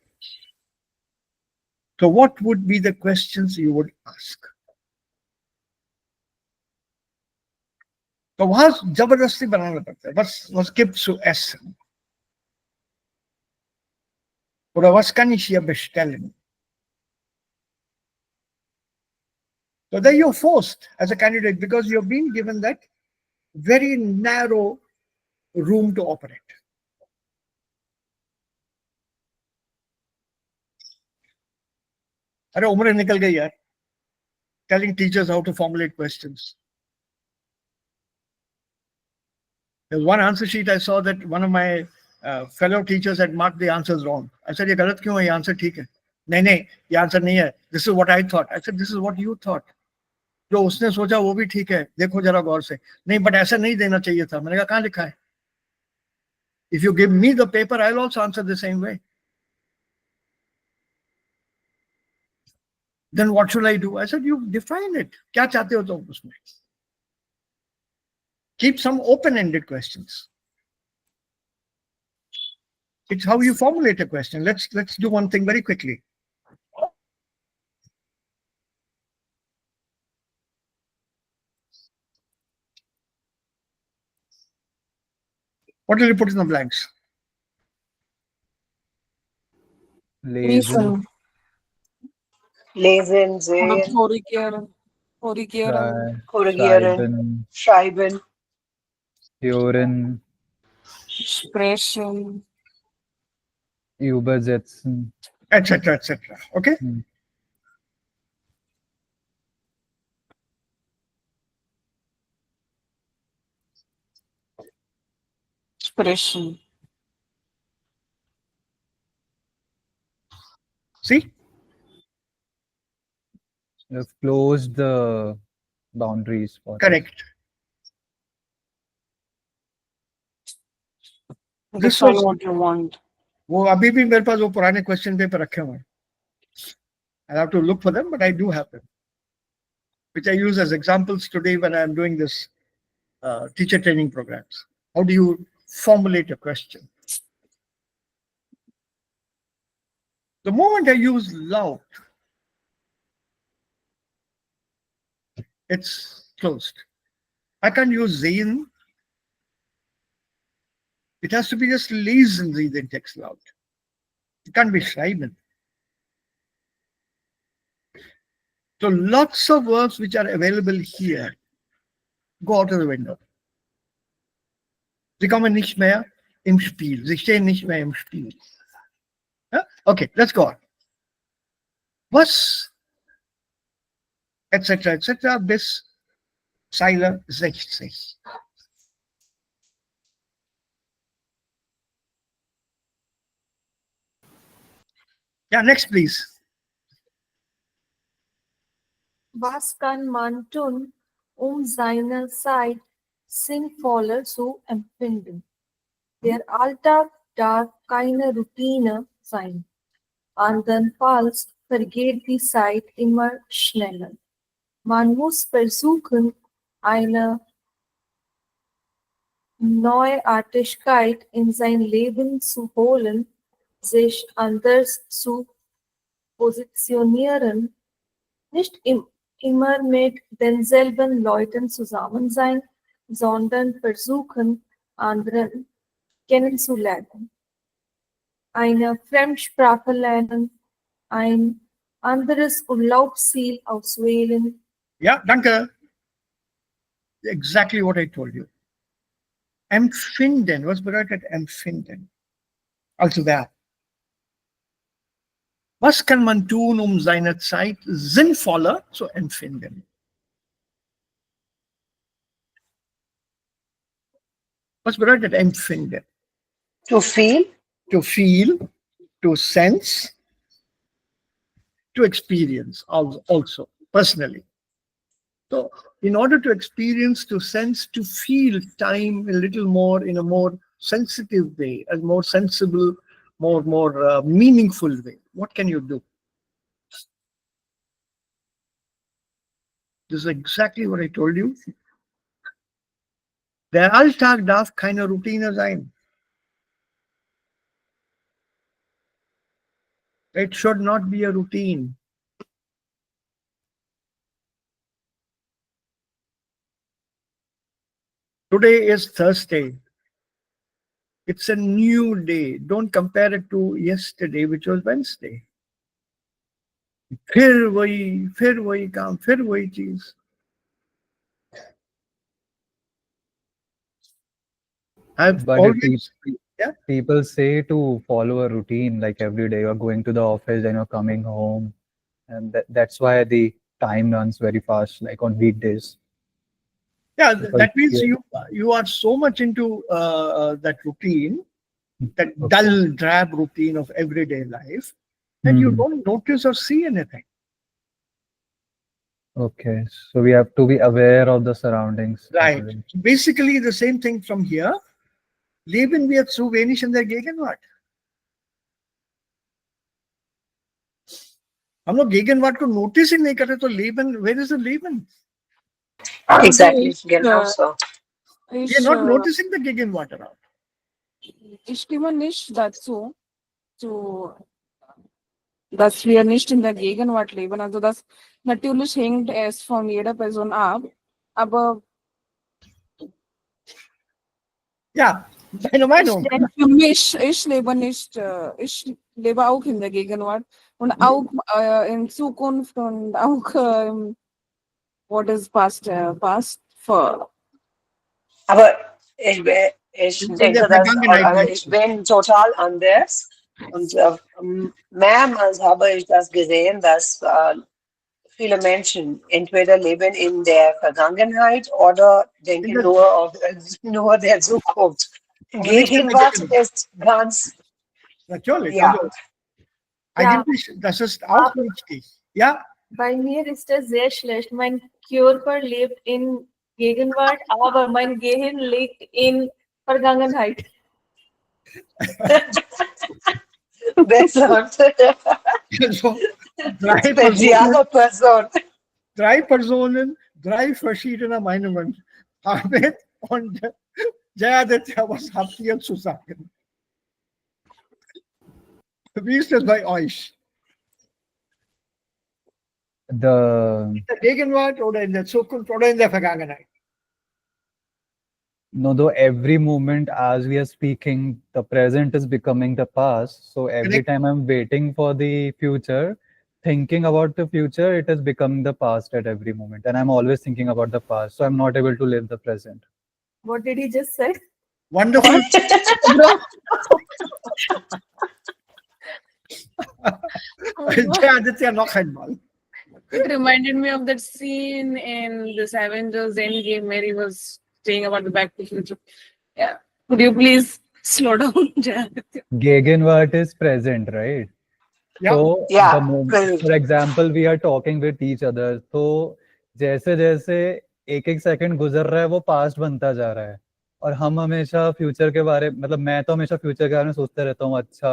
So what would be the questions you would ask? तो वहां जबरदस्ती बनाना पड़ता है बस was gibt zu essen oder was kann ich hier bestellen? So then you're forced as a candidate because you're being given that very narrow room to operate. अरे उम्र निकल गई यार, telling teachers how to formulate questions. There's one answer sheet I saw that one of my fellow teachers had marked the answers wrong. I said, ये गलत क्यों है? ये answer ठीक है. नहीं नहीं, ये answer नहीं है. This is what I thought. I said, this is what you thought. जो उसने सोचा वो भी ठीक है, देखो जरा गौर से. नहीं, but ऐसा नहीं देना चाहिए था. मैंने कहा कहाँ लिखा है? If you give me the paper, I'll also answer the same way. Then what should I do? I said, you define it. क्या चाहते हो तुम उसमें? Keep some open-ended questions. It's how you formulate a question. Let's do one thing very quickly. What will you put in the blanks? Lesen, Lesen, oder sehen, korrigieren, korrigieren, schreiben, schreiben, hören, sprechen, übersetzen. Etc. Etc. Okay. Hmm. sprechen. See? You've closed the boundaries for it. Correct. This Define was what you want. वो अभी भी मेरे पास वो पुराने question paper रखे हुए हैं. I have to look for them, but I do have them, which I use as examples today when I'm doing this teacher training programs. How do you formulate a question? The moment I use laut, it's closed. I can't use sehen. It has to be just lesen Sie den Text laut. It can't be schreiben. So lots of verbs which are available here go out of the window. Sie kommen nicht mehr im Spiel. Sie stehen nicht mehr im Spiel. Yeah? Okay, let's go on. Was, etc., etc., bis Zeile 60. Yeah, next, please. Was kann man tun, seine Zeit sinnvoller zu empfinden? Der Alltag darf keine Routine sein. Andernfalls vergeht die Zeit immer schneller. Man muss versuchen, eine Neuartigkeit in sein Leben zu holen, sich anders zu positionieren, nicht immer mit denselben Leuten zusammen sein, sondern versuchen, anderen kennenzulernen. Eine Fremdsprache lernen, ein anderes Urlaubsziel auswählen. Ja, danke. Exactly what I told you. Empfinden, was bedeutet empfinden? Also wer? Was kann man tun, um seine Zeit sinnvoller zu empfinden? Was bedeutet empfinden? To feel, To feel, to sense, to experience also personally. So in order to experience, to sense, to feel time a little more in a more sensitive way, a more sensible, more meaningful way, what can you do? This is exactly what I told you. Der Alltag darf keine Routine sein. It should not be a routine. Today is Thursday. It's a new day. Don't compare it to yesterday, which was Wednesday. फिर वही काम, फिर वही चीज. I've But always, yeah. people say to follow a routine, like every day you're going to the office and you're coming home, and that's why the time runs very fast, like on weekdays. Yeah, Because- that means yeah. you are so much into that routine, that Okay. dull, drab routine of everyday life, that you Hmm. don't notice or see anything. Okay, so we have to be aware of the surroundings. Right. Basically, the same thing from here. Leben wir zu wenig in der Gegenwart. हम लोग Gegenwart को notice ही नहीं करते तो Leben, where is the Leben? exactly, Ich, genau so. We are not noticing the Gegenwart around. ich stimme nicht dazu, dass wir nicht in der Gegenwart leben. Also das natürlich hängt es von jeder Person ab, aber Ja, deine Meinung. ich denke für mich, ich lebe auch in der Gegenwart und auch in Zukunft und auch what is past for. Aber ich In denke, der dass Vergangenheit aber lebst ich du. bin total anders. Und mehrmals habe ich das gesehen, dass viele Menschen entweder leben in der Vergangenheit oder denken der- nur auf nur der Zukunft. Aber nicht in der Gegenwart Gegenwart. ist ganz, Natürlich. ja. Also, eigentlich, das ist auch wichtig. Ja, Bei mir ist es sehr schlecht. Mein Körper lebt in Gegenwart, aber mein Gehirn liegt in Vergangenheit. Besser. also Spezielle Person. drei Personen, drei verschiedene Meinungen. Ahmed und Jayaditya, was habt ihr zu sagen? Wie ist das bei euch? The In der Gegenwart oder in der Zukunft oder in der Vergangenheit? No, though every moment as we are speaking, the present is becoming the past. So every Correct. time I'm waiting for the future, thinking about the future, it is becoming the past at every moment. And I'm always thinking about the past. So I'm not able to live the present. What did he just say? Wonderful. Jayaditya, noch einmal. It reminded me of that scene in this Avengers Endgame where he was saying about the Back to the Future. Yeah. Could you please slow down, Jayaditya? Gegenwart is present, right? Yeah. So Yeah, the moment, present. for example, we are talking with each other. तो जैसे जैसे एक एक second गुजर रहा है वो past बनता जा रहा है और हम हमेशा फ्यूचर के बारे मतलब मैं तो हमेशा फ्यूचर के बारे में सोचते रहता हूँ अच्छा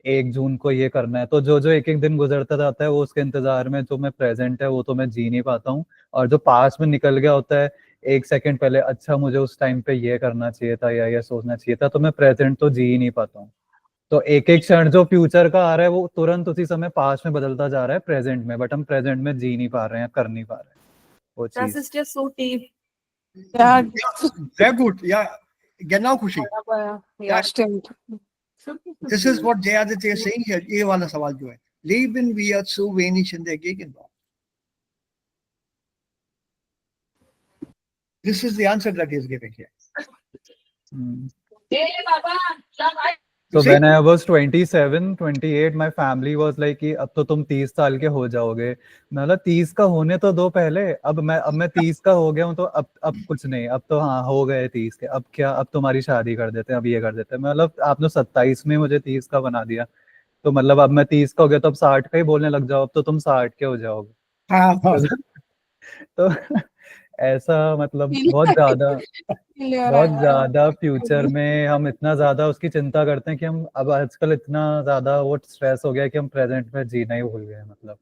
1 जून को ये करना है, तो जो जो एक एक दिन गुजरता जाता है वो उसके इंतजार में जो मैं प्रेजेंट है वो तो मैं जी नहीं पाता हूँ, और जो पास्ट में निकल गया होता है 1 सेकंड पहले, अच्छा मुझे उस टाइम पे ये करना चाहिए था या ये सोचना चाहिए था, तो मैं प्रेजेंट तो जी ही नहीं पाता हूँ। तो एक एक क्षण जो फ्यूचर का आ रहा है वो तुरंत उसी समय पास्ट में बदलता जा रहा है प्रेजेंट में, बट हम प्रेजेंट में जी नहीं पा रहे हैं, कर नहीं पा रहे हैं वो Das चीज। ist just so deep. Ja, Sehr gut. Ja, genau, Khushi. aber ja, stimmt. This is what Jay Aditya is saying here. ये वाला सवाल जो है, leben wir zu wenig in der Gegenwart? This is the answer that he is giving here. Hmm. You So see? when I was 27, 28, my family was like कि अब तो तुम 30 साल के हो जाओगे। मैं बोला 30 का होने तो दो पहले, अब मैं 30 का हो गया हूँ, तो अब कुछ नहीं, अब तो हाँ हो गए 30 के, अब क्या, अब तुम्हारी शादी कर देते हैं, अब ये कर देते हैं। मैं मतलब आपने 27 में मुझे 30 का बना दिया, तो मतलब अब मैं 30 का हो गया तो अब 60 का ही बोलने लग जाओ, अब तो तुम 60 के हो जाओगे। हाँ, हाँ. तो ऐसा मतलब Feel feel your बहुत eye. ज्यादा फ्यूचर में हम इतना ज्यादा उसकी चिंता करते हैं कि हम अब आजकल इतना ज्यादा वो स्ट्रेस हो गया है कि हम प्रेजेंट में जीना ही भूल गए हैं मतलब।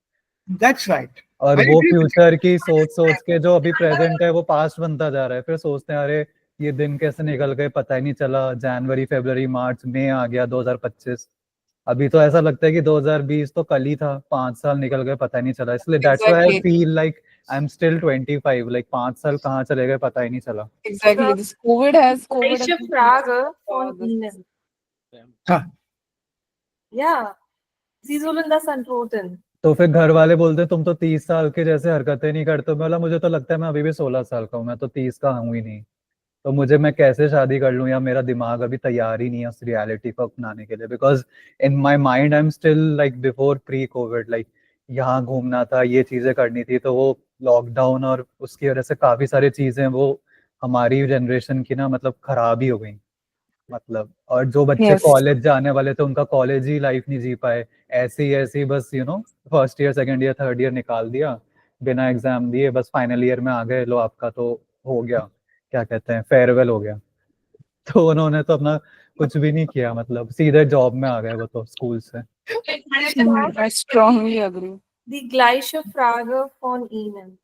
That's right. और I वो agree with फ्यूचर की सोच सोच के जो अभी प्रेजेंट है वो पास्ट बनता जा रहा है, फिर सोचते हैं अरे ये दिन कैसे निकल गए, पता ही नहीं चला, जनवरी फरवरी मार्च मई आ गया 2025। अभी तो ऐसा लगता है कि 2020 तो कल ही था, 5 साल निकल गए पता ही नहीं चला, इसलिए that's why I Exactly. Feel like I am still 25, like 5 साल कहाँ चले गए पता ही नहीं चला। Exactly. This COVID has Gleiche been Frage von this- Ihnen. हाँ. Ja, Sie sollen das antworten. तो फिर घर वाले बोलते तुम तो 30 साल के जैसे हरकतें नहीं करते। मैं बोला मुझे तो लगता है मैं अभी भी 16 साल का हूँ, मैं तो 30 का हूँ ही नहीं, तो मुझे मैं कैसे शादी कर लूँ, या मेरा दिमाग अभी तैयार ही नहीं है उस रियलिटी को अपनाने के लिए, because in my mind I am still like before pre Covid, like यहाँ घूमना था, ये चीजें करनी थी, तो वो लॉकडाउन और उसकी वजह से काफी सारी चीजें वो हमारी जनरेशन की ना मतलब खराब ही हो गई मतलब। और जो बच्चे Yes. कॉलेज जाने वाले थे उनका कॉलेज ही लाइफ नहीं जी पाए, ऐसे ही बस first year second year third year निकाल दिया बिना एग्जाम दिए, बस फाइनल ईयर में आ गए, लो आपका तो हो गया, क्या कहते हैं, फेयरवेल हो गया। तो उन्होंने तो अपना कुछ भी नहीं किया, मतलब सीधे जॉब में आ गए वो तो स्कूल से। I strongly agree. Die gleiche Frage von Ihnen.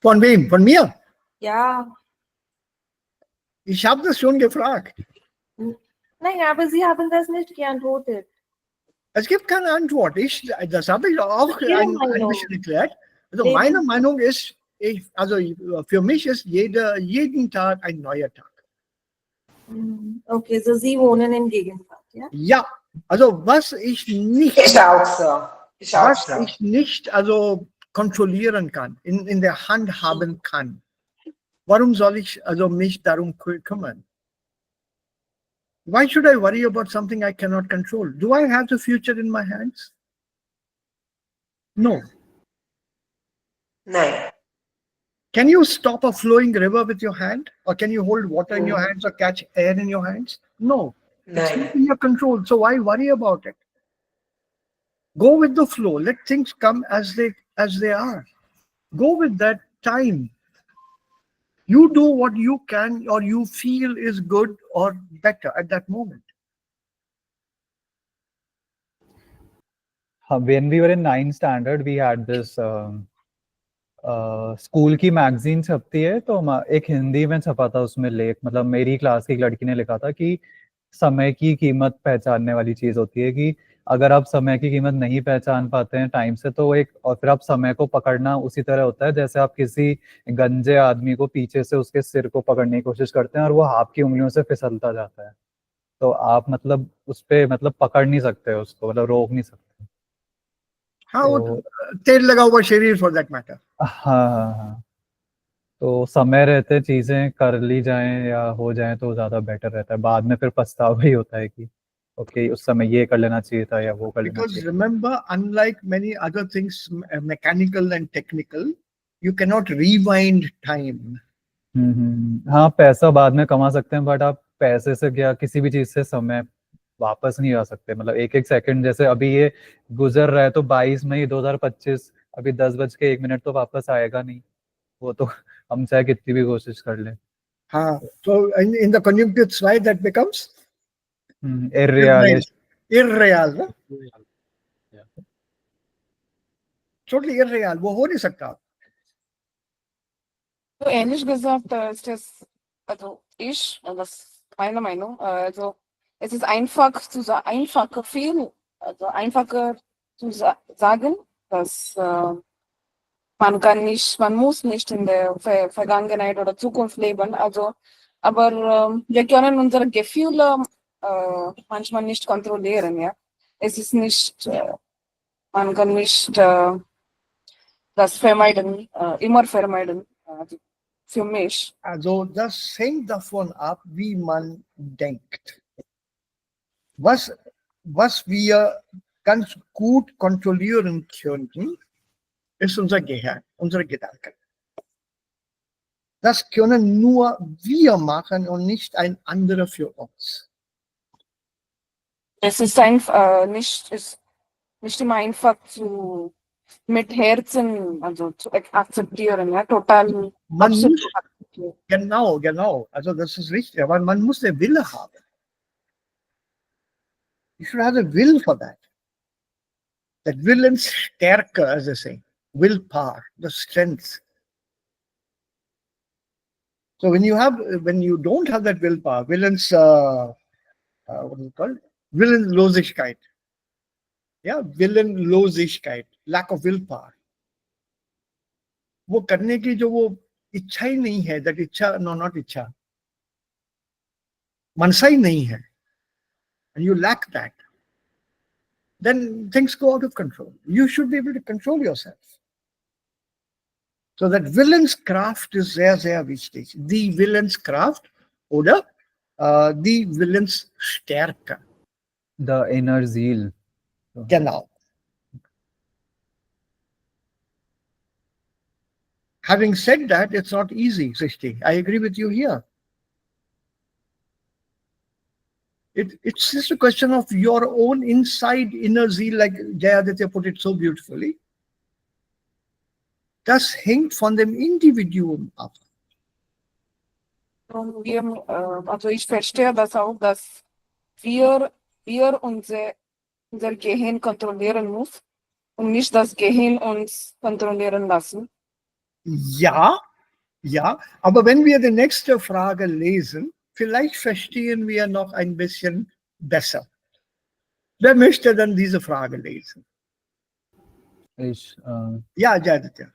Von wem? Von mir? Ja, Ich habe das schon gefragt. nein, aber Sie haben das nicht geantwortet. Es gibt keine Antwort. Das habe ich auch Ihre ein Meinung. bisschen erklärt. Also Leben. meine Meinung ist, also für mich ist jeden Tag ein neuer Tag. Okay, so Sie wohnen in Gegenwart, ja? Ja, also was ich nicht, Ich auch so. Ich auch was so. ich nicht also kontrollieren kann, in der Hand haben kann. Warum soll ich also mich darum kümmern? Why should I worry about something I cannot control? Do I have the future in my hands? No. Nein. Can you stop a flowing river with your hand? Or can you hold water in your hands or catch air in your hands? No. It's not Nein. in your control. So why worry about it? Go with the flow. Let things come as they are. Go with that time. You do what you can or you feel is good or better at that moment. When we were in 9th standard we had this school की magazine छपती है, तो एक हिंदी में छपा था उसमें लेख, मतलब मेरी क्लास की एक लड़की ने लिखा था कि समय की कीमत पहचानने वाली चीज होती है कि अगर आप समय की कीमत नहीं पहचान पाते हैं टाइम से, तो एक, और फिर आप समय को पकड़ना उसी तरह होता है जैसे आप किसी गंजे आदमी को पीछे से उसके सिर को पकड़ने की कोशिश करते हैं और वो आपकी उंगलियों से फिसलता जाता है, तो आप मतलब उस पे मतलब पकड़ नहीं सकते उसको, मतलब रोक नहीं सकते। हाँ, तो वो तेल लगा हुआ शरीर for that matter. हाँ, तो समय रहते चीजें कर ली जाएं या हो जाएं तो ज्यादा बेटर रहता है, बाद में फिर पछतावा ही होता है कि ओके उस समय ये कर लेना चाहिए था या वो कर लेना Because चाहिए। remember, unlike many other things, mechanical and technical, you cannot rewind time. हाँ पैसा बाद में कमा सकते हैं, बट आप पैसे से क्या किसी भी चीज से समय वापस नहीं आ सकते, मतलब एक एक सेकंड, जैसे अभी ये गुजर रहा है तो 22 मई 2025, अभी 10 बज के 1 मिनट तो वापस आएगा नहीं, वो तो हम चाहे कितनी भी कोशिश कर लें। So in the conjunctive 2 that becomes इररियलिस्टिक Irreal, ne? Yeah. Totally irreal. वो हो नहीं सकता. So ehrlich gesagt, ist das, also das meine Meinung, also es ist einfach einfacher viel, also einfacher zu sagen, dass man muss nicht in der Vergangenheit oder Zukunft leben, also, aber wir können unsere Gefühle manchmal nicht kontrollieren, ja. Es ist nicht, man kann nicht das vermeiden, immer vermeiden, also für mich. Also das hängt davon ab, wie man denkt. Was wir ganz gut kontrollieren könnten, ist unser Gehirn, unsere Gedanken. Das können nur wir machen und nicht ein anderer für uns. Es ist nicht immer einfach mit Herzen, also zu akzeptieren, ja, total Man absolut muss, akzeptieren. genau. Also das ist richtig, aber man muss den Wille haben. You should have the will for that. That Willensstärke, as they say, willpower, the strength. So when you don't have that willpower, what is it called? Willenlosigkeit. Yeah, Willenlosigkeit, lack of willpower. वो करने की जो वो इच्छा ही नहीं है, that इच्छा, no, not इच्छा, मनसा ही नहीं है, and you lack that, then things go out of control. You should be able to control yourself. So that Willenskraft ist sehr, sehr wichtig. Die Willenskraft oder die Willensstärke. The inner zeal. Genau. Having said that, it's not easy, Srishti. I agree with you here. It's just a question of your own inside inner zeal, like Jayaditya put it so beautifully. Das hängt von dem Individuum ab. Und also ich verstehe das auch, dass wir unser Gehirn kontrollieren muss und nicht das Gehirn uns kontrollieren lassen. Ja, aber wenn wir die nächste Frage lesen, vielleicht verstehen wir noch ein bisschen besser. Wer möchte dann diese Frage lesen? Ich, Ja, Jayaditya.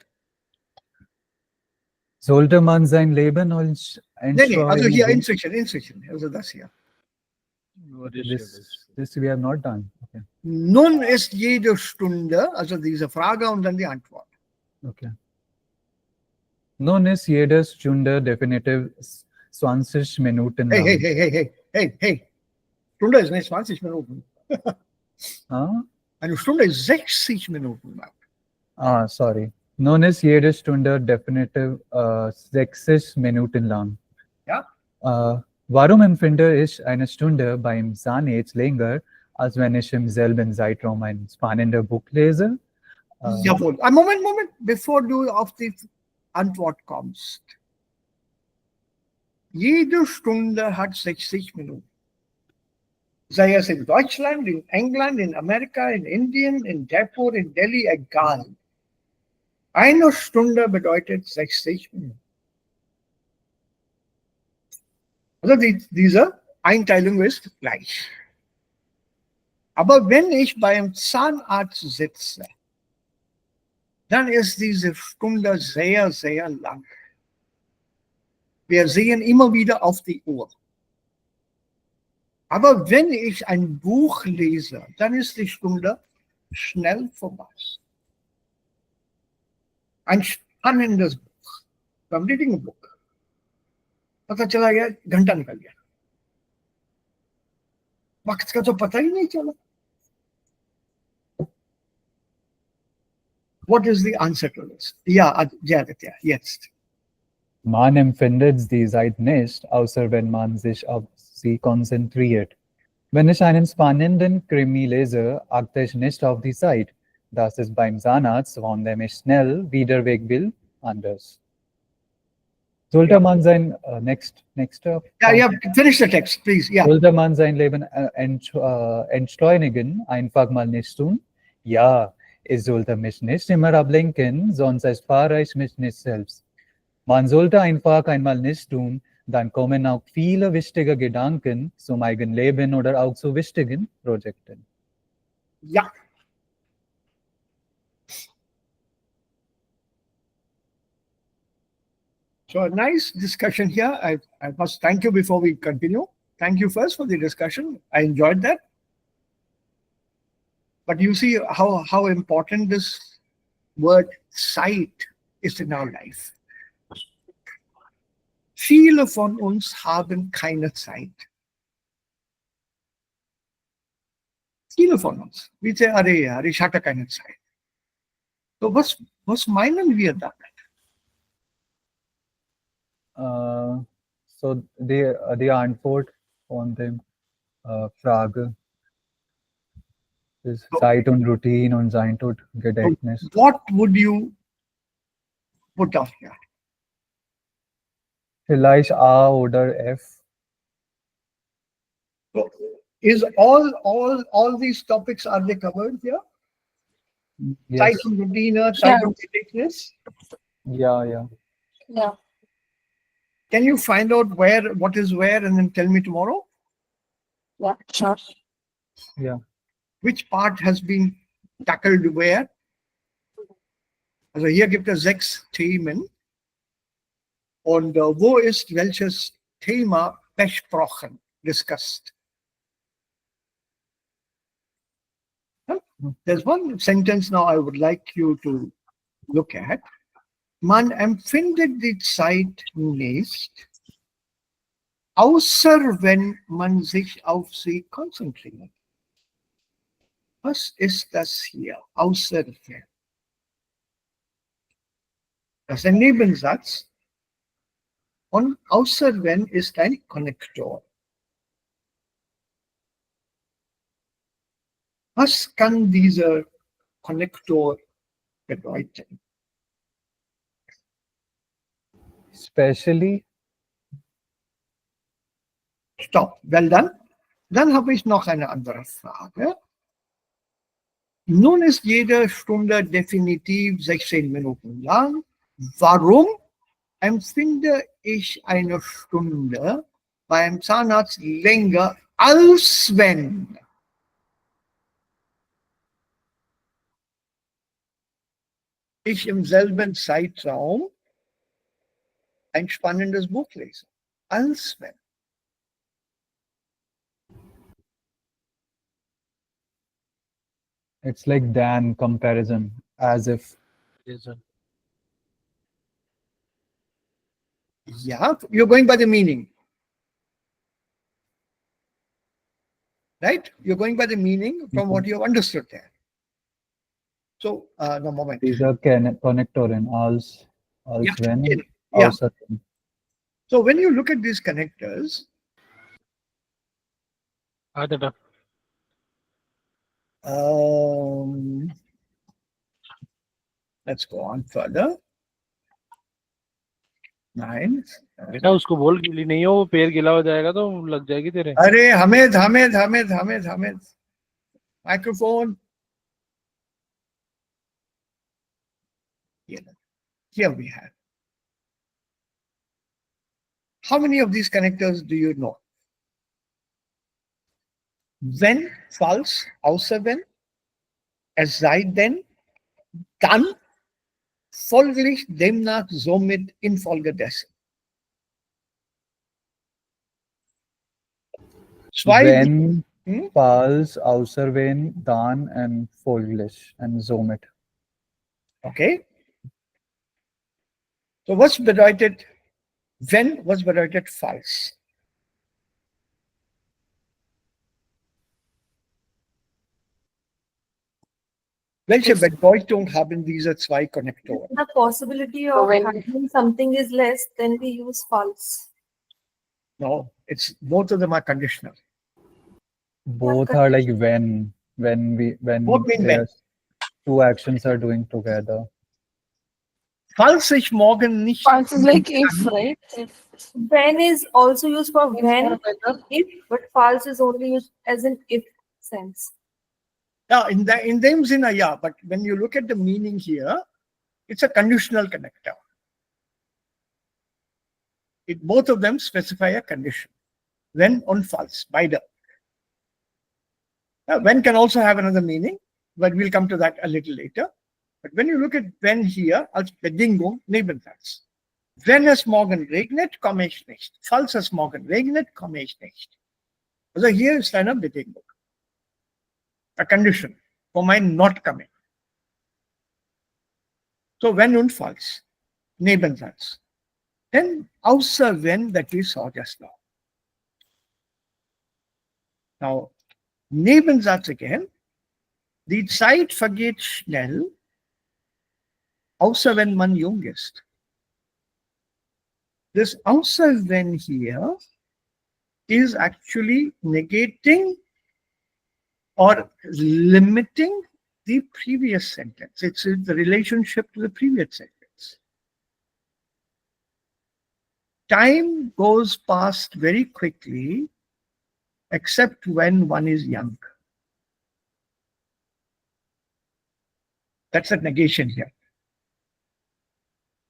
sollte man sein Leben als Nee, also hier inzwischen, also das hier. This we have not done. Okay. Nun ist jede Stunde, also diese Frage und dann die Antwort. Okay. Nun ist jede Stunde definitiv 20 Minuten lang. Hey. Stunde ist nicht 20 Minuten. Ah? Eine Stunde ist 60 Minuten lang. Sorry. Nun ist jede Stunde definitiv 60 Minuten lang. Ja. Warum empfinde ich eine Stunde beim Zahnarzt länger, als wenn ich im selben Zeitraum ein spannendes Buch lese? Jawohl. Moment, bevor du auf die Antwort kommst. Jede Stunde hat 60 Minuten. Sei es in Deutschland, in England, in Amerika, in Indien, in Jaipur, in Delhi, egal. Eine Stunde bedeutet 60 Minuten. Also diese Einteilung ist gleich. Aber wenn ich beim Zahnarzt sitze, dann ist diese Stunde sehr, sehr lang. Wir sehen immer wieder auf die Uhr. Aber wenn ich ein Buch lese, dann ist die Stunde schnell vorbei. Ein spannendes Buch. I'm reading a book. पता चला गया घंटा निकल गया वक्त का तो पता ही नहीं चला. What is the answer to this? Ja, Jayaditya, jetzt. Man empfindet die Zeit nicht, außer wenn man sich auf sie konzentriert. Wenn ich einen spannenden Krimi lese, achte ich nicht auf die Zeit. Das ist beim Zahnarzt, von dem ich schnell wieder weg will, anders. Sollte man sein, next. Yeah, finish the text, please. Yeah. Sollte man sein Leben entschleunigen, einfach mal nicht tun? Ja, ich sollte mich nicht immer ablenken, sonst fahre ich mich nicht selbst. Man sollte einfach einmal nicht tun, dann kommen auch viele wichtige Gedanken zum eigenen Leben oder auch zu wichtigen Projekten. Yeah. So a nice discussion here. I must thank you before we continue. Thank you first for the discussion. I enjoyed that. But you see how important this word sight is in our life. Viele von uns haben keine Zeit. Viele von uns. Wir sagen, ich hatte keine Zeit. So was meinen wir damit? So die Antwort von dem Frage ist Zeit und Routine und Zeit und Gedächtnis. What would you put up here? Vielleicht A oder F. So is all these topics, are they covered here? Yes. Sight and routine, sight and detectiveness. Yeah. Yeah. Can you find out what is where and then tell me tomorrow? Yeah, sure. Yeah. Which part has been tackled where? Also hier gibt es 6 Themen. Und wo ist welches Thema besprochen, discussed? There's one sentence now I would like you to look at. Man empfindet die Zeit nicht, außer wenn man sich auf sie konzentriert. Was ist das hier? Außer wenn. Das ist ein Nebensatz. Und außer wenn ist ein Konnektor. Was kann dieser Konnektor bedeuten? Especially. Stopp. Well dann habe ich noch eine andere Frage. Nun ist jede Stunde definitiv 16 Minuten lang. Warum empfinde ich eine Stunde beim Zahnarzt länger, als wenn ich im selben Zeitraum ein spannendes Buch lese? Als wenn. It's like than comparison, as if. Yeah, you're going by the meaning. Right? You're going by the meaning from what you have understood there. So, no moment. These are connector in als Yeah, when, yeah. außer wenn. So when you look at these connectors, let's go on further. 9. बेटा उसको बोल गिली नहीं हो, पैर गिला हो जाएगा तो लग जाएगी तेरे. अरे Hamid. Microphone. Here we have. How many of these connectors do you know? Wenn, falls, außer wenn, es sei denn, dann, folglich, demnach, somit, infolgedessen. Wenn, falls, außer wenn, dann and folglich and somit. Okay. So was bedeutet wenn, was bedeutet falls? Welche Bedeutung haben diese 2 Konnektoren? The possibility of having something is less, then we use false. No, both of them are conditional. Both are like when Both mean when. two actions are doing together. falls sich morgen nicht. False is like if, right? If. When is also used for If when, or whether. if, but false is only used as an if sense. Yeah, in them Sinne, yeah, but when you look at the meaning here, it's a conditional connector. Both of them specify a condition. When und false, beide. When can also have another meaning, but we'll come to that a little later. But when you look at when here, als Bedingung, Nebensatz. Wenn es morgen regnet, komme ich nicht. Falls es morgen regnet, komme ich nicht. Also hier ist eine Bedingung. A condition for my not coming. So when und false, Nebensatz. Then außer wenn, that we saw just now. Now, Nebensatz again. Die Zeit vergeht schnell, außer wenn man jung ist. This außer wenn here is actually negating or limiting the previous sentence. It's the relationship to the previous sentence. Time goes past very quickly, except when one is young. That's a negation here.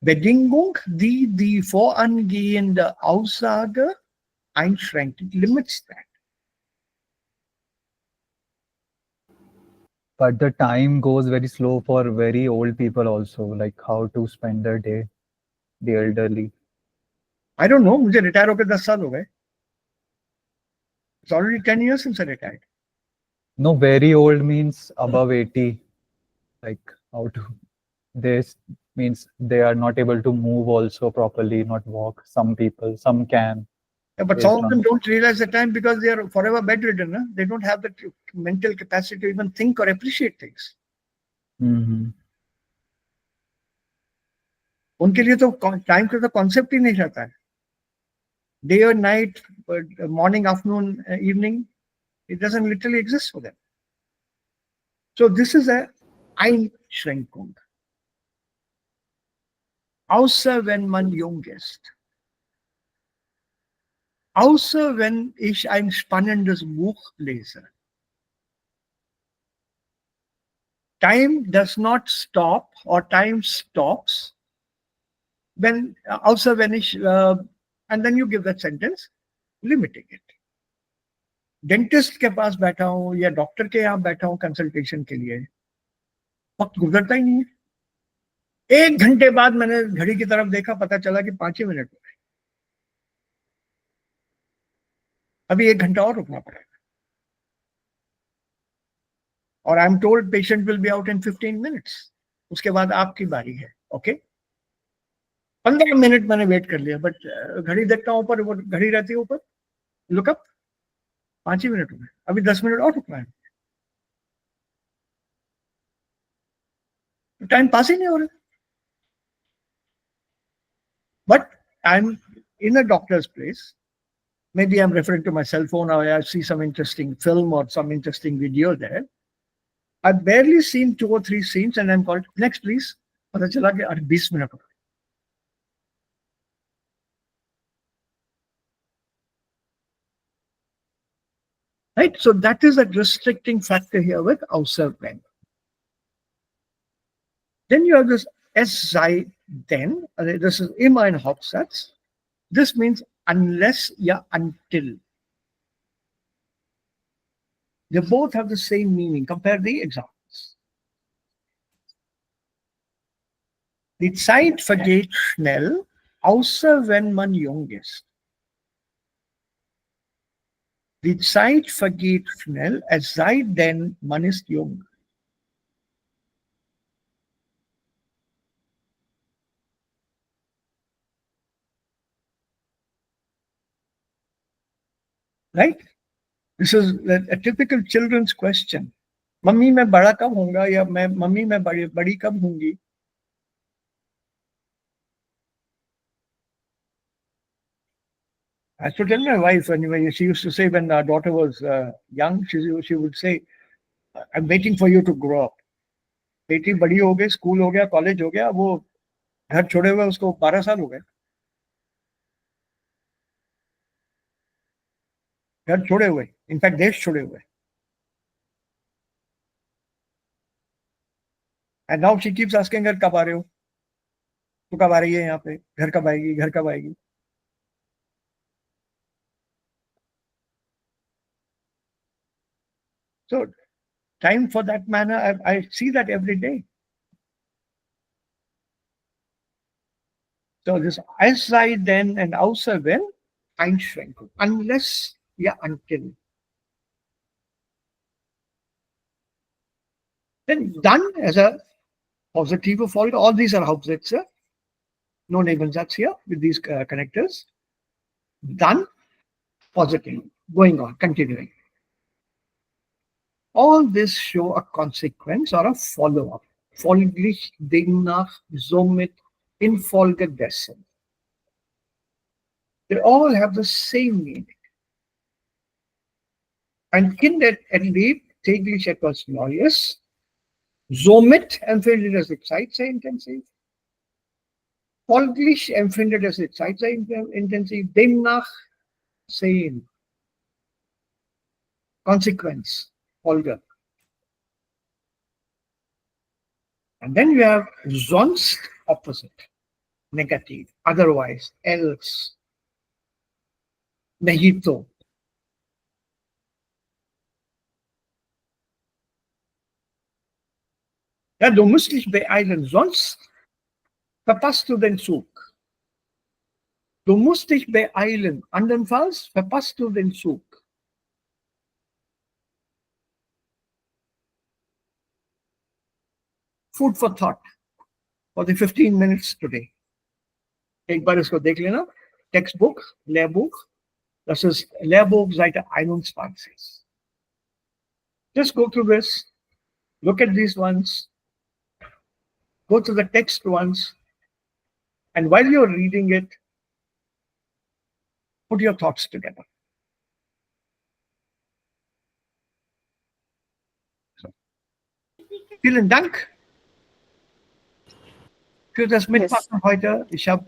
Bedingung, die vorangehende Aussage einschränkt, it limits that. But the time goes very slow for very old people also, like how to spend their day, the elderly. I don't know, मुझे retire होकर 10 साल हो गए. It's already 10 years since I retired. No, very old means above 80. Like how to, this means they are not able to move also properly, not walk. Some people, some can. Yeah, but Based some of them on- don't realize the time because they are forever bedridden. Huh? They don't have the mental capacity to even think or appreciate things. Mhm. उनके लिए तो time का तो concept ही नहीं रहता है. Day or night, morning, afternoon, evening, it doesn't literally exist for them. So this is a Einschränkung. Außer wenn man jung ist. Außer wenn ich ein spannendes Buch lese. Time does not stop or time stops when, außer wenn ich, and then you give that sentence, limiting it. Dentist के पास बैठा हूं या doctor के यहाँ बैठा हूं consultation के लिए, वक्त गुजरता ही नहीं है. 1 घंटे बाद मैंने घड़ी की तरफ देखा, पता चला कि 5 ही मिनट हो गए. अभी 1 घंटा और रुकना पड़ेगा. और I am told patient will be out in 15 minutes. उसके बाद आपकी बारी है. ओके, 15 मिनट मैंने वेट कर लिया, बट घड़ी देखता हूं ऊपर, वो घड़ी रहती है ऊपर, लुकअप 5 ही मिनट हो गए, अभी 10 मिनट और रुकना है. टाइम पास ही नहीं हो रहा. But I am in a doctor's place. Maybe I'm referring to my cell phone, or I see some interesting film or some interesting video there. I've barely seen 2 or 3 scenes and I'm called, next please. पता चला कि 20 minute हो गए. Right? So that is a restricting factor here with außer wenn. Then you have this es sei denn. This is immer ein Hauptsatz. This means unless ya until. They both have the same meaning. Compare the examples. Die Zeit vergeht schnell, außer wenn man jung ist. Die Zeit vergeht schnell, es sei denn, man ist jung. Right? This is a typical children's question. Mummy मैं बड़ा कब होऊंगा, या मैं mummy मैं बड़ी कब होंगी. I used to tell my wife, anyway, she used to say when our daughter was young, she would say, I'm waiting for you to grow up. बेटी बड़ी हो गई, स्कूल हो गया, कॉलेज हो गया, वो घर छोड़े हुए उसको 12 साल हो गए, घर छोड़े हुए, इनफैक्ट देश छोड़े हुए. And now she keeps asking her, कब आ रहे हो? तो कब आ रही है यहाँ पे? घर कब आएगी? घर कब आएगी? So time for that manner, I see that every day. So this außer denn and außer wenn Einschränkung, unless, yeah, until. Then as a positive Folge, all these are Hauptsätze, no Nebensatz here with these connectors. Dann positive, going on, continuing. All this show a consequence or a follow-up. Folglich, demnach, somit, infolgedessen. They all have the same meaning. Ein Kind erlebt täglich etwas Neues. Somit empfindet es die Zeit sehr intensiv. Folglich empfindet es die Zeit sehr intensiv. Demnach sehen. Consequence, Folge. And then you have sonst, opposite, negative, otherwise, else, नहीं तो. Ja, du musst dich beeilen, sonst verpasst du den Zug. Du musst dich beeilen, andernfalls verpasst du den Zug. Food for thought for the 15 minutes today. एक बार इसको देख लेना. Textbook, Lehrbuch. Das ist Lehrbuch Seite 21. Just go through this. Look at these ones. Go to the text once. And while you're reading it, put your thoughts together. So, vielen Dank für das Mitmachen heute. Ich habe